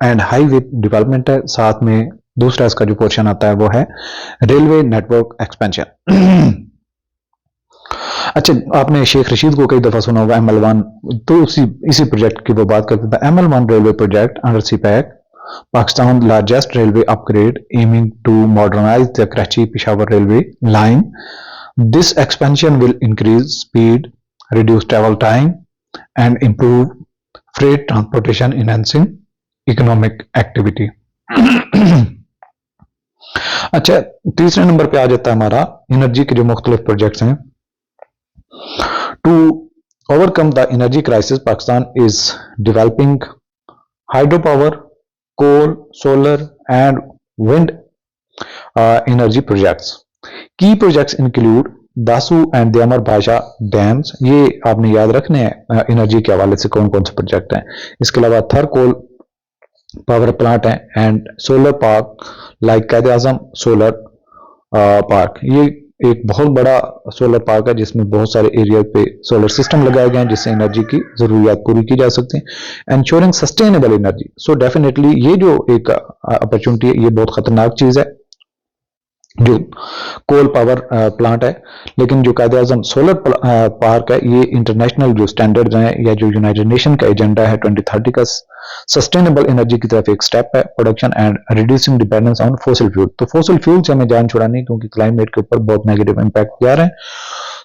एंड हाईवे डेवलपमेंट है। साथ में दूसरा इसका जो पोर्शन आता है वो है रेलवे नेटवर्क एक्सपेंशन। अच्छा, आपने शेख रशीद को कई दफा सुना होगा ML1, तो इसी प्रोजेक्ट की वो बात करते थे। ML1 railway project under CPEC, Pakistan largest railway upgrade aiming to modernize the Karachi Peshawar railway line. This expansion will increase speed, reduce travel time and improve freight transportation, enhancing economic activity. अच्छा, तीसरे number पे आ जाता है हमारा एनर्जी के जो मुख्तलिफ प्रोजेक्ट्स हैं। To overcome the energy crisis, Pakistan is developing hydro power, coal, solar and wind energy projects. Key projects include Dasu and Diamer Bhasha dams, ये आपने याद रखने हैं एनर्जी के हवाले से कौन कौन से प्रोजेक्ट हैं। इसके अलावा थर कोल पावर प्लांट है and solar park like Quaid Azam solar park. ये एक बहुत बड़ा सोलर पार्क है जिसमें बहुत सारे एरिया पे सोलर सिस्टम लगाए गए हैं जिससे एनर्जी की जरूरियात पूरी की जा सकती है। Ensuring sustainable energy, so definitely ये जो एक अपॉर्चुनिटी है ये बहुत खतरनाक चीज है जो कोल पावर प्लांट है, लेकिन जो कायदे आजम सोलर पार्क है ये इंटरनेशनल जो स्टैंडर्ड्स हैं या जो यूनाइटेड नेशन का एजेंडा है 2030 का सस्टेनेबल एनर्जी की तरफ एक स्टेप है। Production and reducing dependence on fossil fuel, तो फोसिल फ्यूल से हमें जान छुड़ानी क्योंकि क्लाइमेट के ऊपर बहुत नेगेटिव इंपैक्ट आ रहे हैं।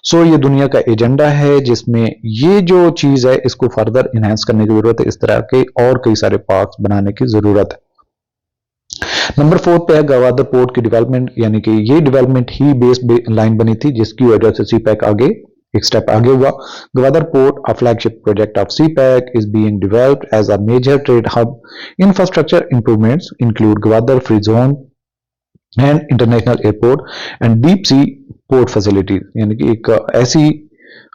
सो ये दुनिया का एजेंडा है जिसमें ये जो चीज है इसको फर्दर इनहेंस करने की जरूरत है, इस तरह के और कई सारे पार्क बनाने की जरूरत है। नंबर 4 पे है गवादर पोर्ट की डेवलपमेंट, यानी कि ये डेवलपमेंट ही बेस लाइन बनी थी जिसकी वजह से सीपैक आगे एक स्टेप आगे हुआ। Gwadar port, a flagship project of CPEC, is being developed as a major trade hub. Infrastructure improvements include Gwadar free zone and international airport and deep sea port facilities, यानी कि एक ऐसी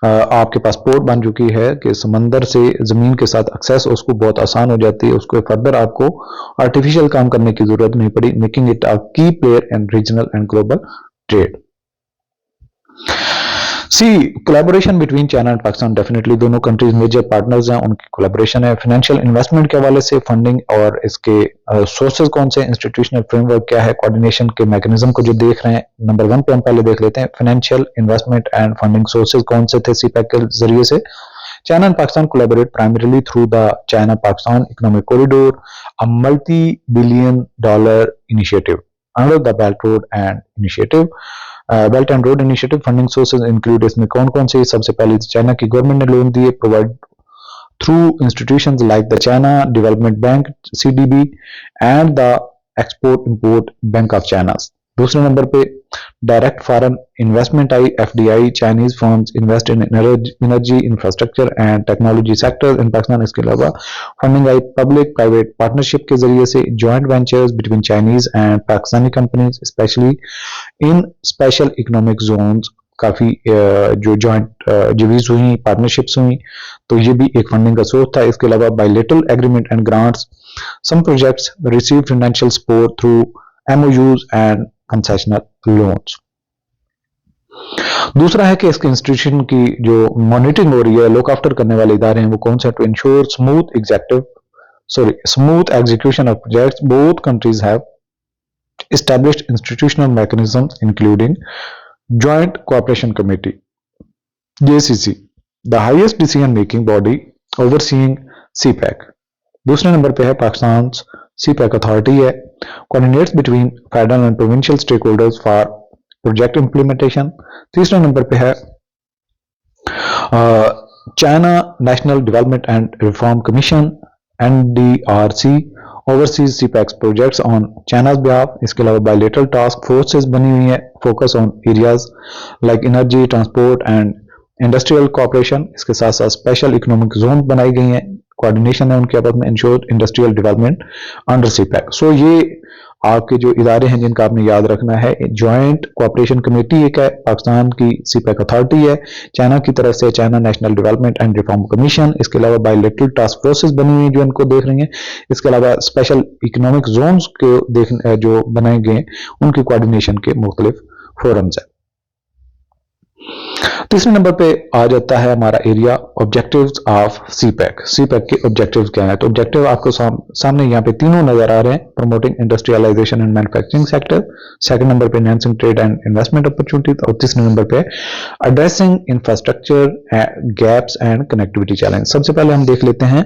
आपके पास पोर्ट बन चुकी है कि समंदर से ज़मीन के साथ एक्सेस उसको बहुत आसान हो जाती है, उसको फर्दर आपको आर्टिफिशियल काम करने की ज़रूरत नहीं पड़ी, making it a key player in regional and global trade. C collaboration between China and Pakistan, definitely दोनों कंट्रीज मेजर पार्टनर्स हैं, उनकी कोलैबोरेशन है। फाइनेंशियल इन्वेस्टमेंट के हवाले से फंडिंग और इसके सोर्सेज कौन से, इंस्टीट्यूशनल फ्रेमवर्क क्या है, कोऑर्डिनेशन के मैकेनिज्म को जो देख रहे हैं, नंबर 1 पे हम पहले देख लेते हैं financial investment and funding sources कौन से थे सीपैक के जरिए से। China and Pakistan collaborate primarily through the China-Pakistan Economic Corridor, a multi-billion-dollar initiative under the Belt Road and Initiative. Belt and road initiative funding sources include, इसमें कौन कौन से, सबसे पहले चाइना की गवर्नमेंट ने लोन दिए provide through institutions like the China development bank CDB and the export import bank of China. दूसरे नंबर पे direct foreign investment I, FDI, Chinese firms invest in energy infrastructure and technology sector in Pakistan. इसके अलावा funding आई public private partnership के जरिए से, joint ventures between Chinese and Pakistani companies specially in special economic zones, काफी जो joint जिवीज हुई, partnerships हुई, तो ये भी एक फंडिंग का सोर्स था। इसके अलावा bilateral agreement and grants, some projects receive financial support through MOUs and concessional loans. दूसरा है कि इसके इंस्टीट्यूशन की जो मॉनिटरिंग हो रही है, लुक आफ्टर करने वाले इदारे हैं, वो कौन से, to ensure smooth execution of projects. Both countries have established institutional mechanisms including Joint Cooperation Committee JCC, the highest decision making body overseeing CPEC. दूसरे नंबर पे है पाकिस्तान CPEC अथॉरिटी है, coordinates between federal and provincial stakeholders for project implementation. तीसरे number पे है China National Development and Reform Commission NDRC oversees CPEC's projects on China's behalf. इसके अलावा bilateral task forces बनी हुई है, focus on areas like energy, transport and industrial cooperation. इसके साथ साथ special economic zones बनाई गई हैं, coordination है उनके आपस में, ensure industrial development under CPEC. So ये आपके जो इदारे हैं जिनका आपने याद रखना है, जॉइंट कोऑपरेशन कमेटी एक है, पाकिस्तान की CPEC अथॉरिटी है, चाइना की तरफ से China national development and reform commission, इसके अलावा बायलैटरल टास्क फोर्सेस बनी हुई जो इनको देख रही हैं, इसके अलावा स्पेशल इकोनॉमिक जोन्स के जो बनाए गए उनकी कोऑर्डिनेशन के मुख्तलिफ फोरम्स है। तीसरे नंबर पे आ जाता है हमारा area objectives of CPEC। CPEC के ऑब्जेक्टिव्स क्या है, तो ऑब्जेक्टिव आपको सामने यहाँ पे तीनों नजर आ रहे हैं, promoting industrialisation and manufacturing sector, second number पे enhancing trade and investment opportunities, और तीसरे नंबर पे addressing infrastructure gaps and connectivity challenge. सबसे पहले हम देख लेते हैं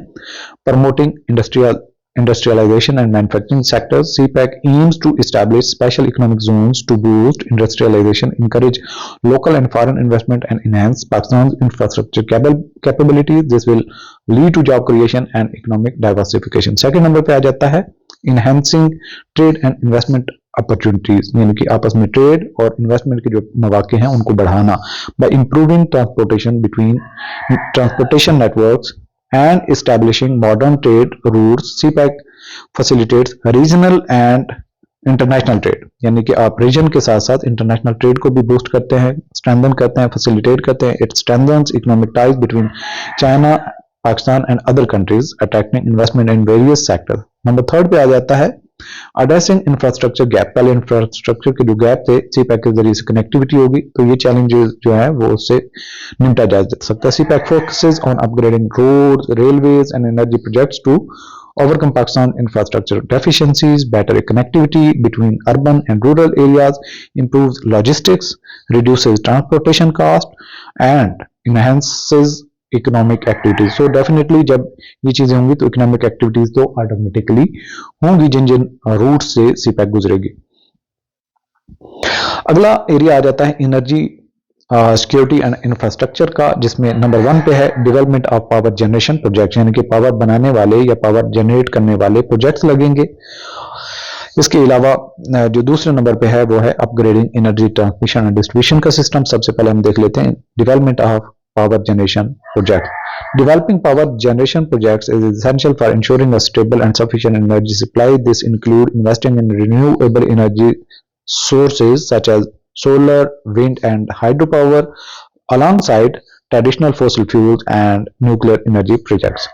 promoting industrialization and manufacturing sectors. CPEC aims to establish special economic zones to boost industrialization, encourage local and foreign investment, and enhance Pakistan's infrastructure capabilities. This will lead to job creation and economic diversification. Second number पे आ जाता है enhancing trade and investment opportunities, यानी कि आपस में trade और investment के जो मौके हैं उनको बढ़ाना, by improving transportation networks and establishing modern trade routes. CPEC facilitates regional and international trade, यानी कि आप रीजन के साथ साथ इंटरनेशनल ट्रेड को भी बूस्ट करते हैं, स्ट्रेंथन करते हैं, फैसिलिटेट करते हैं। It strengthens economic ties between China, Pakistan and other countries, attracting investment in various sector. Number third पे आ जाता है एड्रेसिंग इंफ्रास्ट्रक्चर गैप। पहले इंफ्रास्ट्रक्चर के जो गैप थे CPEC के जरिए से कनेक्टिविटी होगी, तो ये चैलेंजेस जो है वो उससे निपटा जा सकता है। CPEC focuses on upgrading roads, railways and energy projects to overcome Pakistan infrastructure deficiencies, better connectivity between urban and rural areas, improves logistics, reduces transportation cost and enhances economic activities. So definitely जब ये चीजें होंगी तो economic activities तो automatically होंगी जिन जिन root से CPEC गुजरेगी। अगला एरिया आ जाता है एनर्जी सिक्योरिटी एंड इंफ्रास्ट्रक्चर का, जिसमें नंबर 1 पे है development of power generation project, यानी कि पावर बनाने वाले या पावर जनरेट करने वाले प्रोजेक्ट्स लगेंगे। इसके अलावा जो दूसरे नंबर पे है वो है upgrading energy transmission and distribution का सिस्टम। सबसे पहले हम देख लेते हैं development of power generation project. Developing power generation projects is essential for ensuring a stable and sufficient energy supply. This includes investing in renewable energy sources such as solar, wind and hydropower alongside traditional fossil fuels and nuclear energy projects.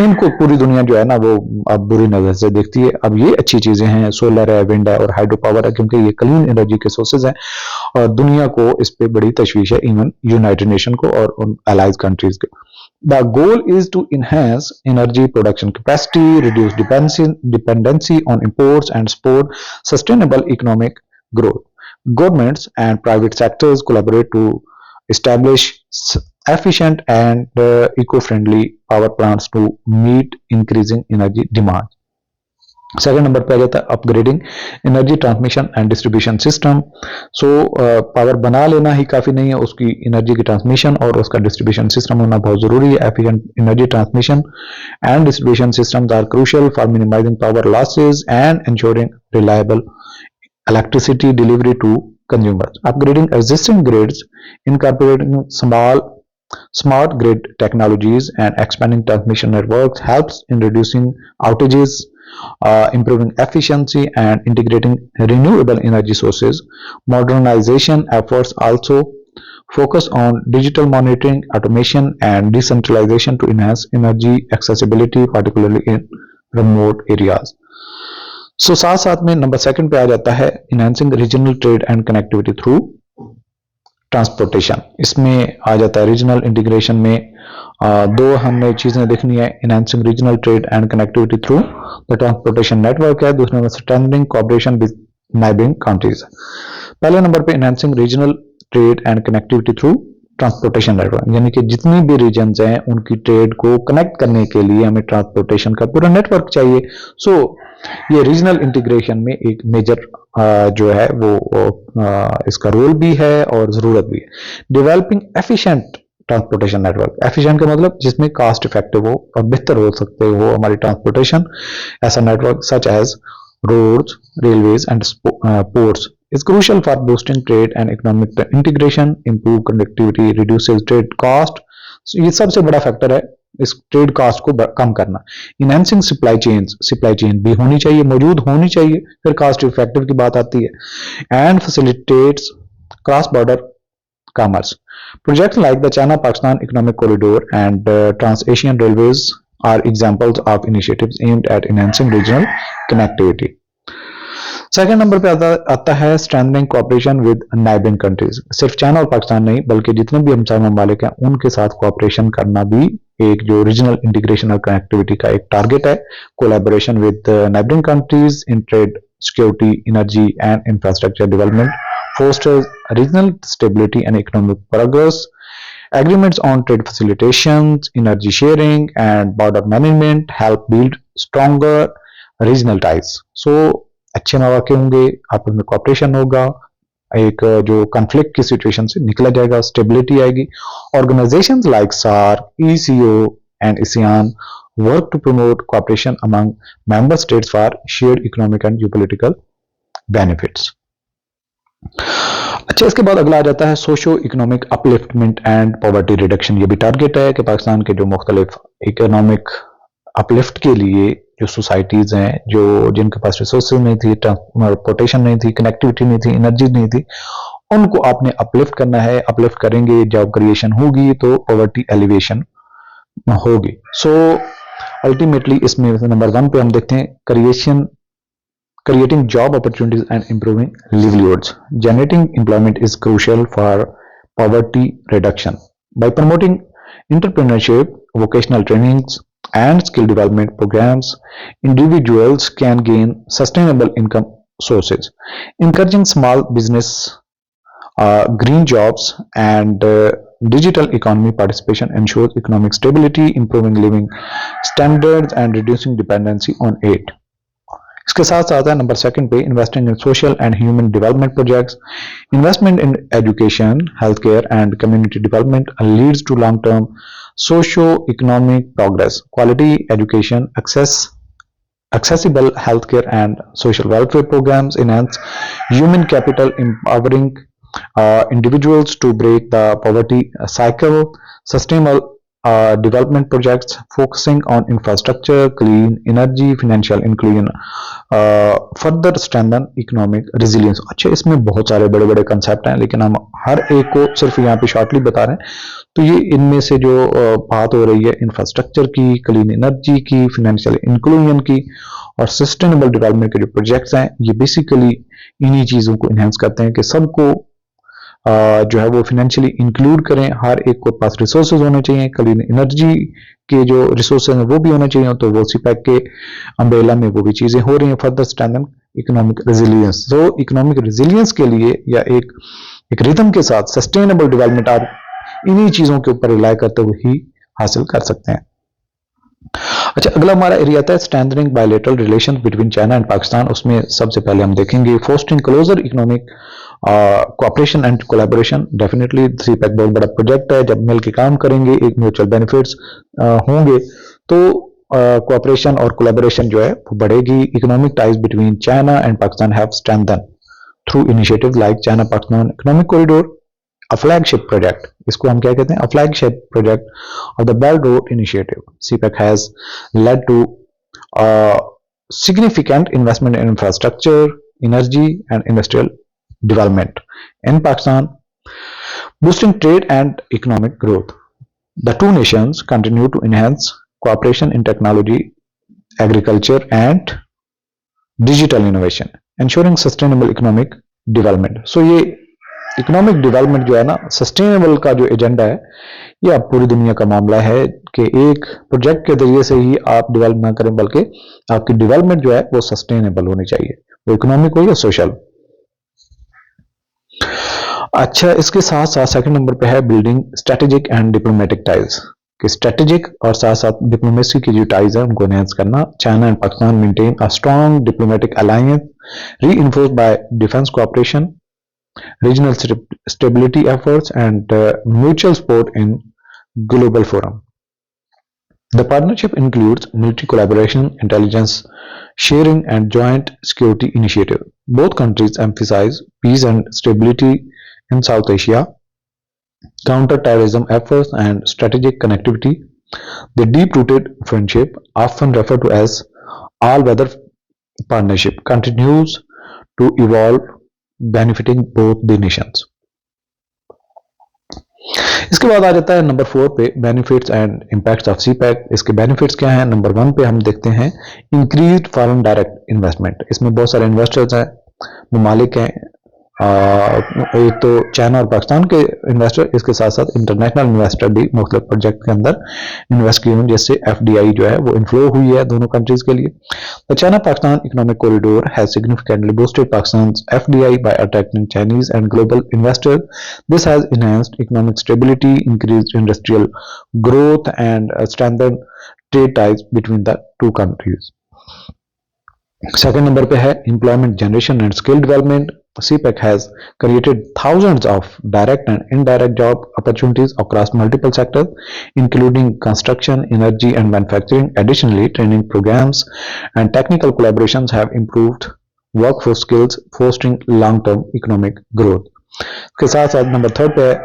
इनको पूरी दुनिया जो है ना वो अब बुरी नजर से देखती है। अब ये अच्छी चीजें हैं, सोलर है, विंड है और हाइड्रो पावर है, क्योंकि ये क्लीन एनर्जी के सोर्सेज हैं और दुनिया को इस पे बड़ी तशवीश है, इवन यूनाइटेड नेशन को और उन अलाइज कंट्रीज के। The goal is to enhance energy production capacity, reduce dependency on imports, and support sustainable economic growth. Governments and private sectors collaborate to establish efficient and eco-friendly power plants to meet increasing energy demand. Second number पे आ जाता है upgrading energy transmission and distribution system. So power बना लेना ही काफी नहीं है, उसकी एनर्जी की ट्रांसमिशन और उसका डिस्ट्रीब्यूशन सिस्टम होना बहुत जरूरी है। Efficient energy transmission and distribution systems are crucial for minimizing power losses and ensuring reliable electricity delivery to consumers. Upgrading existing grids, incorporating smart grid technologies and expanding transmission networks helps in reducing outages, improving efficiency and integrating renewable energy sources. Modernization efforts also focus on digital monitoring, automation and decentralization to enhance energy accessibility, particularly in remote areas. So साथ साथ में number second पे आ जाता है enhancing regional trade and connectivity through transportation. इसमें आ जाता है रीजनल इंटीग्रेशन में दो हमें चीजें देखनी है, enhancing regional trade and connectivity through the transportation network है, दूसरे number strengthening cooperation with neighbouring countries. पहले नंबर पे enhancing regional trade and connectivity through transportation network, यानी कि जितनी भी रीजन्स हैं उनकी ट्रेड को कनेक्ट करने के लिए हमें ट्रांसपोर्टेशन का पूरा नेटवर्क चाहिए। सो ये रीजनल इंटीग्रेशन में एक मेजर जो है वो इसका रोल भी है और जरूरत भी है। Developing efficient transportation network, efficient का मतलब जिसमें कास्ट इफेक्टिव हो और बेहतर हो सकते हो हमारी ट्रांसपोर्टेशन। ऐसा network such as roads, railways and ports is crucial for boosting trade and economic integration, improve connectivity, reduces trade cost. So ये सबसे बड़ा फैक्टर है इस ट्रेड कास्ट को कम करना। इनहेंसिंग सप्लाई चेन भी होनी चाहिए, मौजूद होनी चाहिए, फिर कास्ट इफेक्टिव की बात आती है। And facilitates cross border commerce. Projects like the China Pakistan economic corridor and trans Asian railways are examples of initiatives aimed at enhancing regional connectivity. Second number पे आता है strengthening cooperation with neighbouring countries. सिर्फ China और पाकिस्तान नहीं बल्कि जितने भी हमसाया ममालिक हैं उनके साथ कोऑपरेशन करना भी एक जो रीजनल इंटीग्रेशन और कनेक्टिविटी का एक टारगेट है। Collaboration with neighbouring countries in trade, security, energy and infrastructure development fosters regional stability and economic progress. Agreements on trade facilitations, energy sharing and border management help build stronger regional ties. So अच्छे मौके होंगे, आपस में corporation होगा, एक जो conflict की situation से निकला जाएगा, स्टेबिलिटी आएगी। Organizations like SAARC, ECO and ASEAN work to promote cooperation among member states for shared economic and geopolitical benefits. अच्छा, इसके बाद अगला आ जाता है socio economic upliftment and poverty reduction. ये भी टारगेट है कि पाकिस्तान के जो मुख्तलिफ इकोनॉमिक अपलिफ्ट के लिए जो सोसाइटीज हैं, जो जिनके पास रिसोर्सेज नहीं थी, ट्रांसपोर्टेशन नहीं थी, कनेक्टिविटी नहीं थी, एनर्जी नहीं थी, उनको आपने अपलिफ्ट करना है। अपलिफ्ट करेंगे, जॉब क्रिएशन होगी तो पॉवर्टी एलिवेशन होगी। सो अल्टीमेटली इसमें नंबर 1 पे हम देखते हैं creating job opportunities and improving livelihoods. Generating employment is crucial for poverty reduction. By promoting entrepreneurship, vocational trainings, and skill development programs, individuals can gain sustainable income sources. Encouraging small business, green jobs, and digital economy participation ensures economic stability, improving living standards, and reducing dependency on aid. इसके साथ साथ है number 2 पे investing in social and human development projects. Investment in education, health care and community development leads to long term socio economic progress. Quality education, accessible healthcare and social welfare programs enhance human capital, empowering individuals to break the poverty cycle. Sustainable development projects focusing on infrastructure, clean energy, financial inclusion, further strengthen economic resilience. अच्छा, इसमें बहुत सारे बड़े बड़े concept हैं, लेकिन हम हर एक को सिर्फ यहाँ पे शॉर्टली बता रहे हैं. तो ये इनमें से जो बात हो रही है इंफ्रास्ट्रक्चर की, क्लीन एनर्जी की, फाइनेंशियल इंक्लूजन की और सस्टेनेबल डेवलपमेंट के जो प्रोजेक्ट्स हैं, ये बेसिकली इन्हीं चीज़ों को इन्हेंस करते हैं कि सबको जो है वो फाइनेंशियली इंक्लूड करें. हर एक को पास रिसोर्सेज होने चाहिए. क्लीन एनर्जी के जो रिसोर्सेज हैं वो भी होने चाहिए. तो वो सीपैक के अम्ब्रेला में वो भी चीज़ें हो रही हैं. Further strengthen economic resilience. तो इकोनॉमिक रेजिलियंस के लिए या एक रिदम के साथ सस्टेनेबल डेवलपमेंट आप इन्हीं चीज़ों के ऊपर रिलाय करते हुए ही हासिल कर सकते हैं. अच्छा, अगला हमारा एरिया आता है strengthening bilateral relations between China and Pakistan. उसमें सबसे पहले हम देखेंगे fostering closer economic cooperation and collaboration. Definitely CPEC बहुत बड़ा प्रोजेक्ट है. जब मिलकर काम करेंगे, एक म्यूचुअल बेनिफिट्स होंगे, तो कोऑपरेशन और कोलैबोरेशन जो है वो बढ़ेगी. Economic ties between China and Pakistan have strengthen through initiative like China Pakistan economic corridor, a flagship project. इसको हम क्या कहते हैं? A flagship project of the Belt Road Initiative. CPEC has led to significant investment in infrastructure, energy, and industrial development in Pakistan, boosting trade and economic growth. The two nations continue to enhance cooperation in technology, agriculture, and digital innovation, ensuring sustainable economic development. So ये economic development जो है ना, sustainable का जो agenda है, ये अब पूरी दुनिया का मामला है कि एक प्रोजेक्ट के जरिए से ही आप डेवलप ना करें, बल्कि आपकी डेवलपमेंट जो है वो सस्टेनेबल होनी चाहिए, वो इकोनॉमिक हो या सोशल. अच्छा, इसके साथ साथ सेकंड नंबर पे है building strategic and diplomatic ties. कि स्ट्रेटेजिक और साथ साथ डिप्लोमेसी की जो टाइज है उनको एनहांस करना. China and Pakistan maintain a strong diplomatic alliance reinforced bye defence cooperation, regional stability efforts, and mutual support in global forum. The partnership includes military collaboration, intelligence sharing, and joint security initiative. Both countries emphasize peace and stability in South Asia, counter-terrorism efforts, and strategic connectivity. The deep-rooted friendship, often referred to as all-weather partnership, continues to evolve, benefiting both the nations. इसके बाद आ जाता है number 4 पे benefits and impacts of CPEC. इसके benefits क्या हैं? Number 1 पे हम देखते हैं इंक्रीज्ड फॉरेन डायरेक्ट इन्वेस्टमेंट. इसमें बहुत सारे इन्वेस्टर्स हैं, ममालिक हैं, एक तो चाइना और पाकिस्तान के इन्वेस्टर, इसके साथ साथ इंटरनेशनल इन्वेस्टर भी मुख्तलिफ प्रोजेक्ट के अंदर इन्वेस्ट किए हैं, जिससे FDI जो है वो इनफ्लो हुई है दोनों कंट्रीज के लिए. The China-Pakistan Economic Corridor has significantly boosted Pakistan's FDI by attracting Chinese and global investors. This has enhanced economic stability, increased industrial growth, and strengthened trade ties between the two countries. Second number पे है employment generation and skill development. CPEC has created thousands of direct and indirect job opportunities across multiple sectors, including construction, energy, and manufacturing. Additionally, training programs and technical collaborations have improved workforce skills, fostering long-term economic growth. इसके साथ साथ number 3 पे है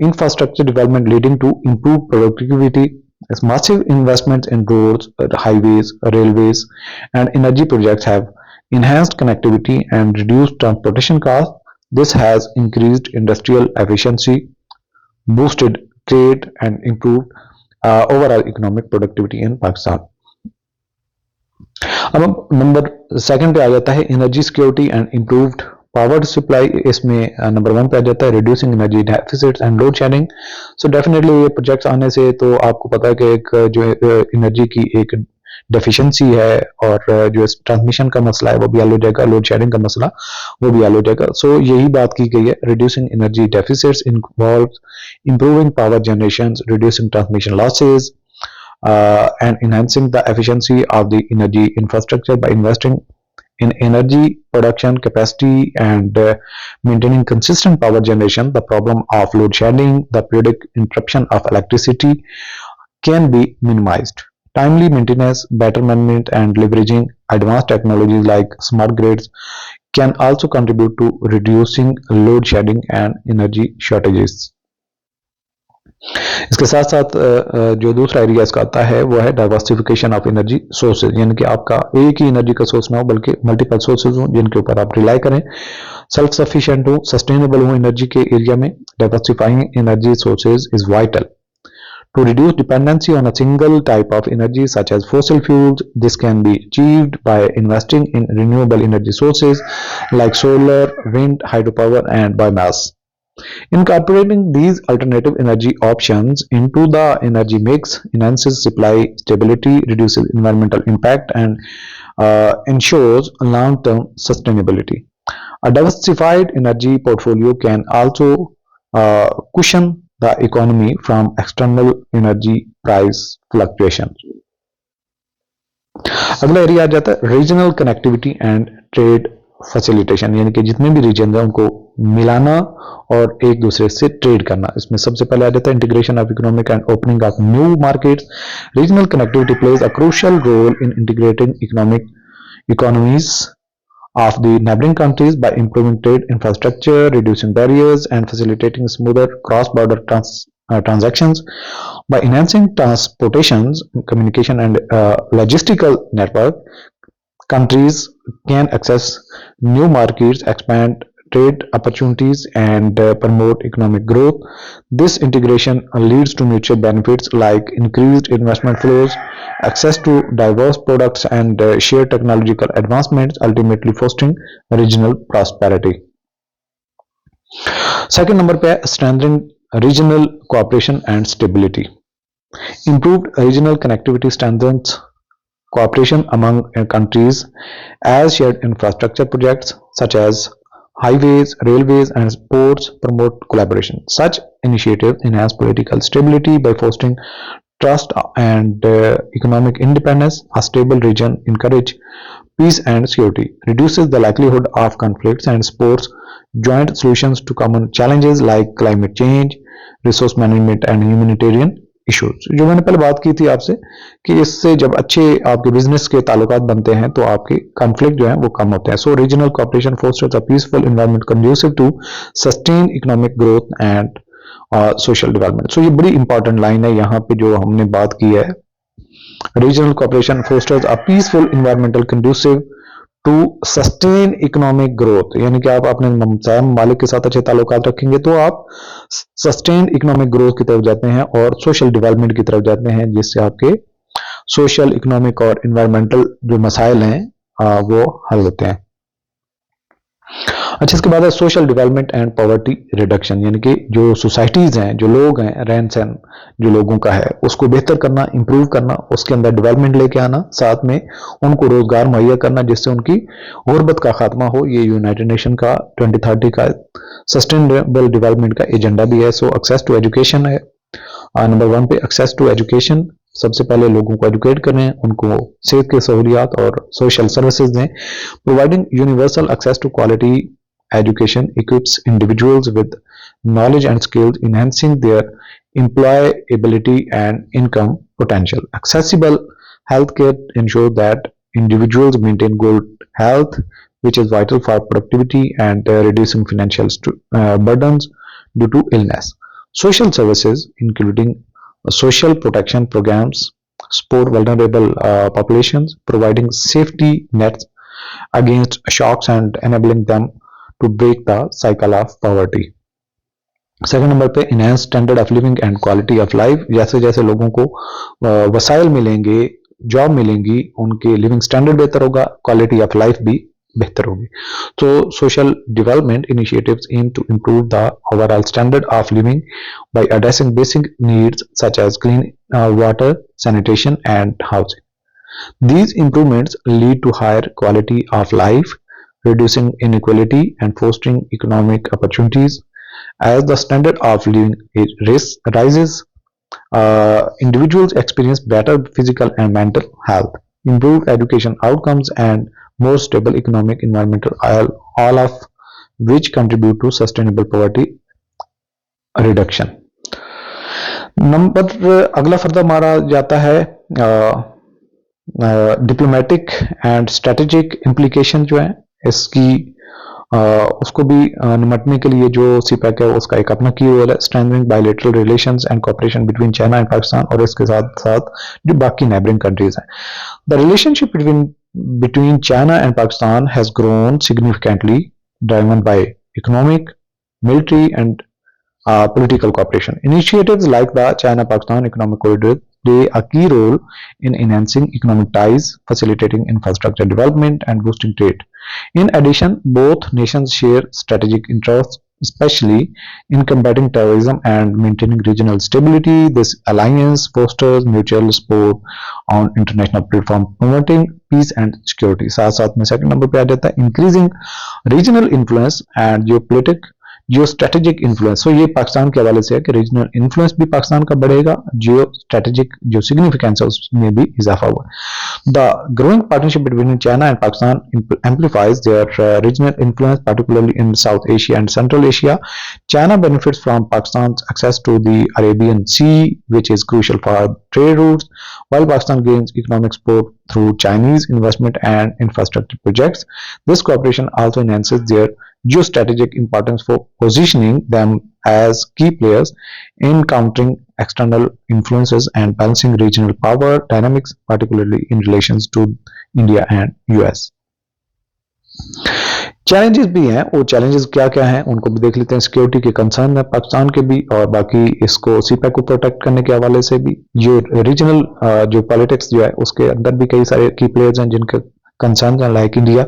infrastructure development leading to improved productivity. As massive investments in roads, highways, railways, and energy projects have enhanced connectivity and reduced transportation costs. This has increased industrial efficiency, boosted trade, and improved overall economic productivity in Pakistan. अब number 2 पे आ जाता है energy security and improved power supply. इसमें number 1 पे आ जाता है reducing energy deficits and load shedding. So definitely ये प्रोजेक्ट्स आने से तो आपको पता है कि एक जो एनर्जी की एक डेफिशिएंसी है और जो ट्रांसमिशन का मसला है वो भी हल हो जाएगा, लोड शेडिंग का मसला वो भी हल हो जाएगा. सो यही बात की गई है. Reducing energy deficits involves improving power generation, reducing transmission losses, and enhancing the efficiency of the energy infrastructure by investing in energy production capacity and maintaining consistent power generation. The problem of load shedding, the periodic interruption of electricity can be minimized. Timely maintenance, better management, and leveraging advanced technologies like smart grids can also contribute to reducing load shedding and energy shortages. इसके साथ साथ जो दूसरा area इसका आता है वो है डाइवर्सिफिकेशन ऑफ एनर्जी सोर्सेज, यानी कि आपका एक ही एनर्जी का सोर्स ना हो बल्कि मल्टीपल सोर्सेज हो जिनके ऊपर आप रिलाई करें, सेल्फ सफिशिएंट हो, सस्टेनेबल हो एनर्जी के एरिया में। Diversifying energy sources is vital to reduce dependency on a single type of energy such as fossil fuels. This can be achieved by investing in renewable energy sources like solar, wind, hydropower, and biomass. Incorporating these alternative energy options into the energy mix enhances supply stability, reduces environmental impact, and ensures long-term sustainability. A diversified energy portfolio can also cushion the economy from external energy price fluctuations. अगला area आ जाता है regional connectivity and trade facilitation, यानी कि जितने भी reason है उनको मिलाना और एक दूसरे से ट्रेड करना। इसमें सबसे पहले आ जाता है integration of economic and opening of new markets. Regional connectivity plays a crucial role in integrating economic economies of the neighboring countries by improving trade infrastructure, reducing barriers, and facilitating smoother cross-border transactions. By enhancing transportations, communication, and logistical network, countries can access new markets, expand trade opportunities, and promote economic growth. This integration leads to mutual benefits like increased investment flows, access to diverse products, and shared technological advancements, ultimately fostering regional prosperity. Second number पे strengthening regional cooperation and stability. Improved regional connectivity strengthens cooperation among countries as shared infrastructure projects such as highways, railways, and ports promote collaboration. Such initiatives enhance political stability by fostering trust and economic independence. A stable region encourages peace and security, reduces the likelihood of conflicts, and supports joint solutions to common challenges like climate change, resource management, and humanitarian issues. जो मैंने पहले बात की थी आपसे कि इससे जब अच्छे आपके बिजनेस के ताल्लुकात बनते हैं तो आपके कॉन्फ्लिक्ट जो है वो कम होते हैं। So regional cooperation fosters a peaceful environment conducive to sustain economic growth and social development. So ये बड़ी इंपॉर्टेंट लाइन है यहाँ पे जो हमने बात की है। Regional cooperation fosters a peaceful environmental conducive to sustain economic growth, यानी कि आप अपने मालिक के साथ अच्छे ताल्लुकात रखेंगे तो आप सस्टेन इकोनॉमिक ग्रोथ की तरफ जाते हैं और सोशल डेवलपमेंट की तरफ जाते हैं, जिससे आपके सोशल, इकोनॉमिक और इन्वायरमेंटल जो मसाइल हैं वो हल होते हैं। अच्छा, इसके बाद है social development and poverty reduction, यानी कि जो सोसाइटीज हैं, जो लोग हैं, रहन सहन जो लोगों का है उसको बेहतर करना, इंप्रूव करना, उसके अंदर डेवलपमेंट लेके आना, साथ में उनको रोजगार मुहैया करना जिससे उनकी गुर्बत का खात्मा हो। ये यूनाइटेड नेशन का 2030 का सस्टेनेबल डेवलपमेंट का एजेंडा भी है। सो एक्सेस टू एजुकेशन है नंबर 1 पे। एक्सेस टू एजुकेशन, सबसे पहले लोगों को एजुकेट करें, उनको सेहत की सहूलियात और सोशल सर्विसेज दें। Providing universal access to quality education equips individuals with knowledge and skills, enhancing their employability and income potential. Accessible healthcare ensures that individuals maintain good health, which is vital for productivity and reducing financial burdens due to illness. Social services, including social protection programs, support vulnerable populations, providing safety nets against shocks and enabling them to break the cycle of poverty. Second number पे enhance standard of living and quality of life. जैसे जैसे लोगों को वसाइल मिलेंगे, job मिलेंगी, उनके living standard बेहतर होगा, क्वालिटी ऑफ लाइफ भी बेहतर होगी। तो social development initiatives aim to improve the overall standard of living by addressing basic needs such as clean water, sanitation and housing. These improvements lead to higher quality of life, reducing inequality and fostering economic opportunities. As the standard of living rises, individuals experience better physical and mental health, improved education outcomes, and more stable economic environmental, all of which contribute to sustainable poverty reduction. Number अगला further हमारा जाता है diplomatic and strategic implication जो है इसकी उसको भी निपटने के लिए जो सीपैक है उसका एक अपना की है, strengthening bilateral relations and cooperation between China and Pakistan, और इसके साथ साथ जो बाकी नेबरिंग कंट्रीज हैं. The relationship between China and Pakistan has grown significantly, driven by economic, military, and political cooperation. Initiatives like the China-Pakistan Economic Corridor play a key role in enhancing economic ties, facilitating infrastructure development, and boosting trade. In addition, both nations share strategic interests, especially in combating terrorism and maintaining regional stability. This alliance fosters mutual support on international platform, promoting peace and security. साथ साथ में second number पे आ जाता है increasing regional influence and geo strategic influence. तो ये पाकिस्तान के हवाले से है कि रीजनल इन्फ्लुएंस भी पाकिस्तान का बढ़ेगा, जियो स्ट्रेटेजिक जो सिग्निफिकेंस है उसमें भी इजाफा हुआ. The growing partnership between China and Pakistan amplifies their regional influence, particularly in South Asia and Central Asia. China benefits from Pakistan's access to the Arabian Sea, which is crucial for trade routes, while Pakistan gains economic support through Chinese investment and infrastructure projects. This cooperation also enhances their geostrategic importance for positioning them as key players in countering external influences and balancing regional power dynamics, particularly in relations to India and US. Challenges भी हैं, वो challenges क्या क्या हैं उनको भी देख लेते हैं. सिक्योरिटी के कंसर्न है पाकिस्तान के भी, और बाकी इसको सीपैक को प्रोटेक्ट करने के हवाले से भी. जो रीजनल जो पॉलिटिक्स जो है उसके अंदर भी कई सारे की प्लेयर्स हैं जिनके कंसर्न हैं, like India,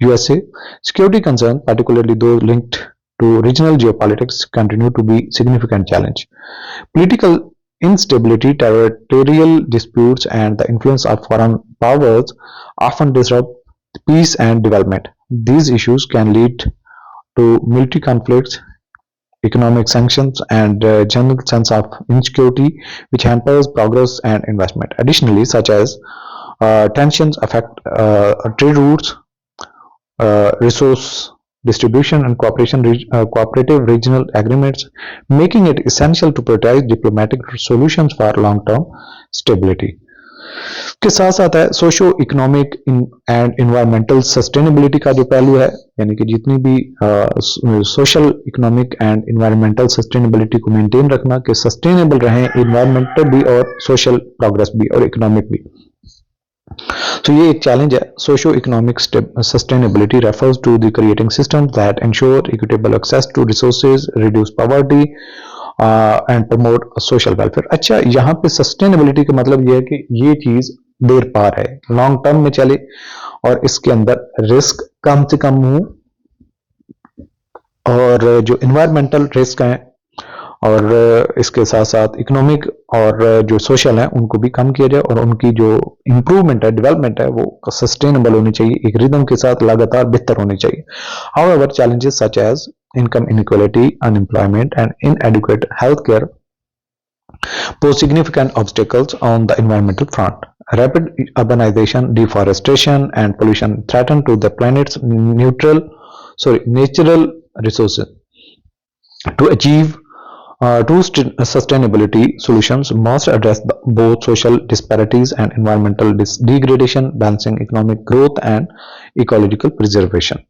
USA. Security concern, particularly those linked to regional geopolitics, continue to be significant challenge. Political instability, territorial disputes, and the influence of foreign powers often disrupt peace and development. These issues can lead to military conflicts, economic sanctions, and general sense of insecurity, which hampers progress and investment. Additionally, such as tensions affect trade routes, resource distribution, and cooperative regional agreements, making it essential to prioritize diplomatic solutions for long-term stability. के साथ साथ है socio economic and environmental sustainability का जो पहलू है, यानी कि जितनी भी social economic and environmental sustainability को मेंटेन रखना कि सस्टेनेबल रहें, इन्वायरमेंटल भी और सोशल प्रोग्रेस भी और इकोनॉमिक भी. तो ये एक चैलेंज है. Socio economic sustainability refers to the creating systems that ensure equitable access to resources, reduce poverty and promote social welfare. अच्छा, यहाँ पे सस्टेनेबिलिटी का मतलब यह है कि ये चीज देर पार है, लॉन्ग टर्म में चले और इसके अंदर रिस्क कम से कम हो, और जो इन्वायरमेंटल रिस्क हैं और इसके साथ साथ इकोनॉमिक और जो सोशल है उनको भी कम किया जाए, और उनकी जो इंप्रूवमेंट है, डेवलपमेंट है, वो सस्टेनेबल होनी चाहिए, एक रिदम के साथ लगातार बेहतर होनी चाहिए. However challenges such as income inequality, unemployment, and inadequate healthcare pose significant obstacles on the environmental front. Rapid urbanization, deforestation, and pollution threaten to the planet's natural resources. To achieve true sustainability solutions must address both social disparities and environmental degradation, balancing economic growth and ecological preservation.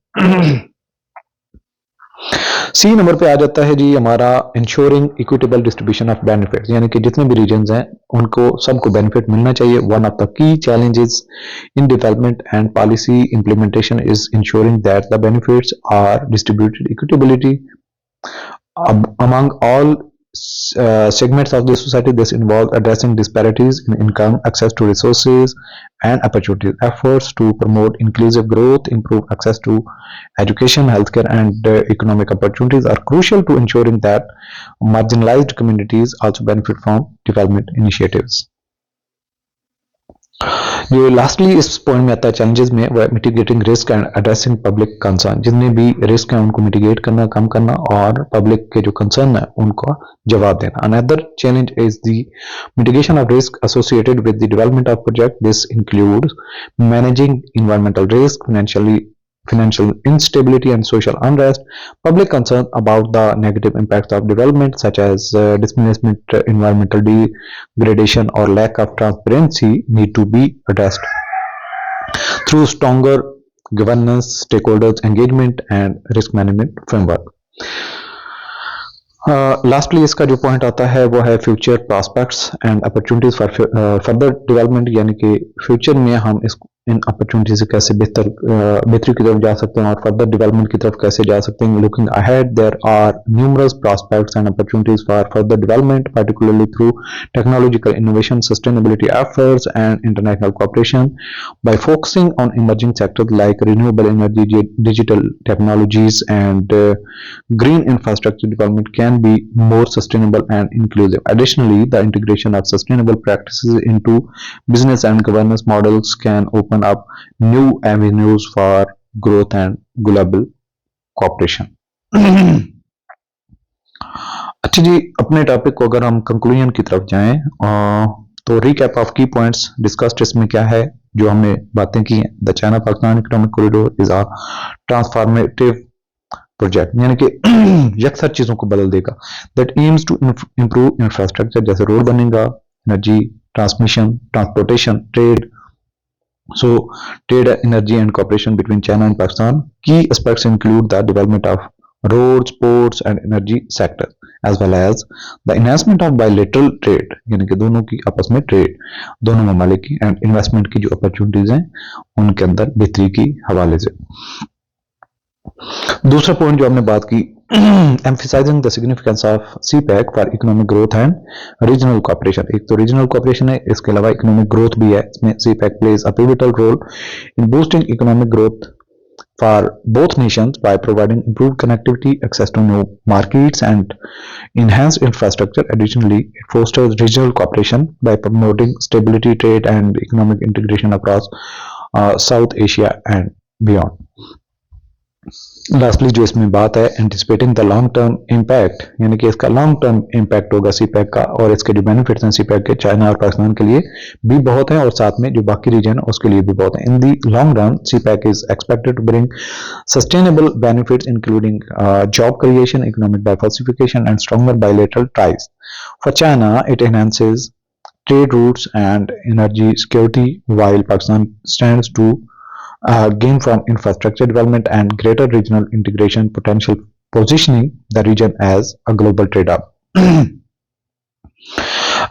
C number पे आ जाता है जी हमारा ensuring equitable distribution of benefits, यानी कि जितने भी रीजन्स हैं उनको सबको बेनिफिट मिलना चाहिए. One of the key challenges in development and policy implementation is ensuring that the benefits are distributed equitability among all segments of the society. This involves addressing disparities in income, access to resources, and opportunities. Efforts to promote inclusive growth, improve access to education, healthcare, and economic opportunities are crucial to ensuring that marginalized communities also benefit from development initiatives. जो lastly इस point में आता है challenges में, वह mitigating risk and addressing public concern. जितने भी risk हैं उनको मिटिगेट करना, कम करना, और पब्लिक के जो कंसर्न है उनको जवाब देना. Another challenge is the mitigation of risk associated with the development of project. This includes managing environmental risk, financial instability, and social unrest. Public concern about the negative impacts of development, such as displacement, environmental degradation, or lack of transparency, need to be addressed through stronger governance, stakeholders engagement and risk management framework. Lastly इसका जो point आता है वो है future prospects and opportunities for further development, यानी कि future में हम इन अपॉर्चुनिटी से कैसे बेहतरी की तरफ जा सकते हैं और फर्दर डेवलपमेंट की तरफ कैसे जा सकते हैं. Looking ahead there are numerous prospects and opportunities for further development, particularly through technological innovation, sustainability efforts and international cooperation. By focusing on emerging sectors like renewable energy, digital technologies and green infrastructure development can be more sustainable and inclusive. Additionally, the integration of sustainable practices into business and governance models can open up new avenues for growth and global cooperation. अच्छा जी, अपने topic को अगर हम conclusion की तरफ जाएं तो recap of key points discussed इसमें क्या है जो हमने बातें की हैं. The China Pakistan economic corridor is a transformative project, यानी कि यकसर चीजों को बदल देगा. That aims to improve infrastructure, जैसे रोड बनेगा, energy, transmission, transportation, trade. So trade, energy and cooperation between China and Pakistan. Key aspects include the development of roads, ports and energy sector, as well as the enhancement of bilateral trade, यानी कि दोनों की आपस में trade, दोनों ममालिक की, and investment की जो अपॉर्चुनिटीज हैं उनके अंदर बेहतरी की हवाले से. दूसरा पॉइंट जो हमने बात की, emphasizing the significance of CPEC for economic growth and regional cooperation. एक तो regional cooperation है, इसके अलावा economic growth भी है. इसमें CPEC plays a pivotal role in boosting economic growth for both nations by providing improved connectivity, access to new markets and enhanced infrastructure. Additionally, it fosters regional cooperation by promoting stability, trade and economic integration across South Asia and beyond. Lastly जो इसमें बात है, anticipating the long term impact, यानी कि इसका long term impact होगा CPEC का, और इसके जो बेनिफिट्स हैं सीपैक के चाइना और पाकिस्तान के लिए भी बहुत हैं और साथ में जो बाकी रीजन है उसके लिए भी बहुत है. In the long run CPEC is expected to bring sustainable benefits including job creation, economic diversification and stronger bilateral ties. For China it enhances trade routes and energy security, while Pakistan stands to gain from infrastructure development and greater regional integration potential, positioning the region as a global trade hub.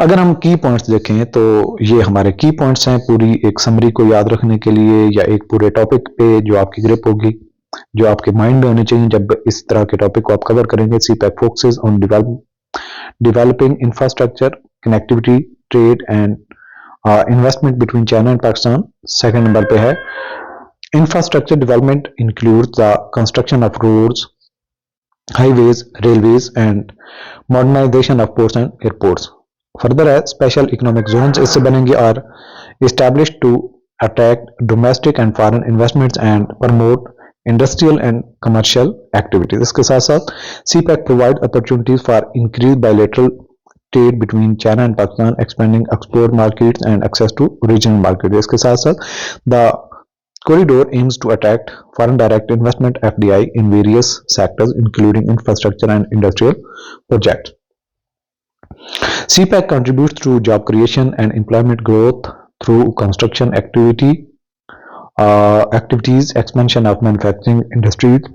अगर हम की points देखें तो ये हमारे की points हैं पूरी एक समरी को याद रखने के लिए, या एक पूरे टॉपिक पे जो आपकी ग्रिप होगी, जो आपके माइंड में होनी चाहिए जब इस तरह के टॉपिक को आप कवर करेंगे. CPEC focuses on developing infrastructure, connectivity, trade and investment between China and Pakistan. Second number पे है infrastructure development includes the construction of roads, highways, railways and modernization of ports and airports. Further है special economic zones इससे बनेंगे are established to attract domestic and foreign investments and promote industrial and commercial activities. इसके साथ साथ CPEC provide opportunities for increased bilateral trade between China and Pakistan, expanding export markets and access to regional markets. इसके साथ साथ the corridor aims to attract foreign direct investment FDI in various sectors including infrastructure and industrial projects. CPEC contributes to job creation and employment growth through construction activities, expansion of manufacturing industries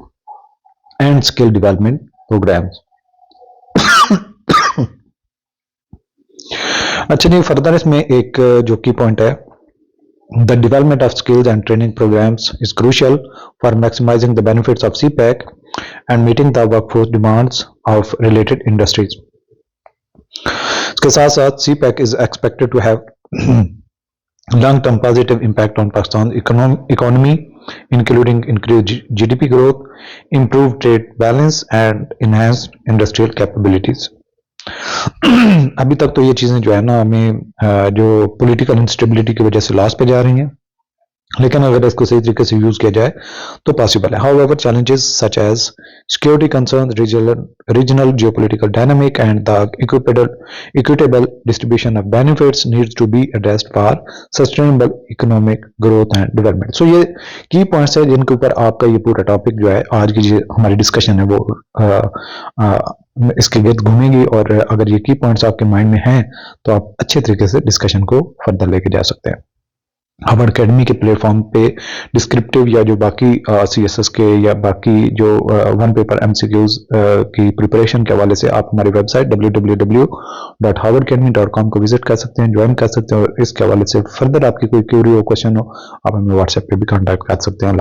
and skill development programs. अच्छा जी, further इसमें एक जो की point है, the development of skills and training programs is crucial for maximizing the benefits of CPEC and meeting the workforce demands of related industries. इसके साथ साथ CPEC is expected to have long-term positive impact on Pakistan's economy, including increased GDP growth, improved trade balance, and enhanced industrial capabilities. अभी तक तो ये चीजें जो है ना हमें जो पॉलिटिकल इंस्टेबिलिटी की वजह से लॉस पे जा रही हैं, लेकिन अगर इसको सही तरीके से यूज किया जाए तो पॉसिबल है. However challenges such as security concern, regional geopolitical dynamic and the equitable distribution of benefits needs to be addressed for sustainable economic growth and development. So ये की पॉइंट्स है जिनके ऊपर आपका ये पूरा टॉपिक जो है आज की जो हमारी डिस्कशन है वो इसके गिर्द घूमेगी, और अगर ये की पॉइंट्स आपके माइंड में हैं तो आप अच्छे तरीके से डिस्कशन को फर्दर लेके जा सकते हैं. हार्वर्ड अकेडमी के प्लेटफॉर्म पे डिस्क्रिप्टिव या जो बाकी CSS के या बाकी जो वन पेपर MCQs की प्रिपरेशन के हवाले से आप हमारी वेबसाइट www.harvardacademy.com को विजिट कर सकते हैं, ज्वाइन कर सकते हैं और इसके हवाले से फर्दर आपकी कोई क्यूरी हो, क्वेश्चन हो, आप हमें व्हाट्सएप पे भी कॉन्टैक्ट कर सकते हैं।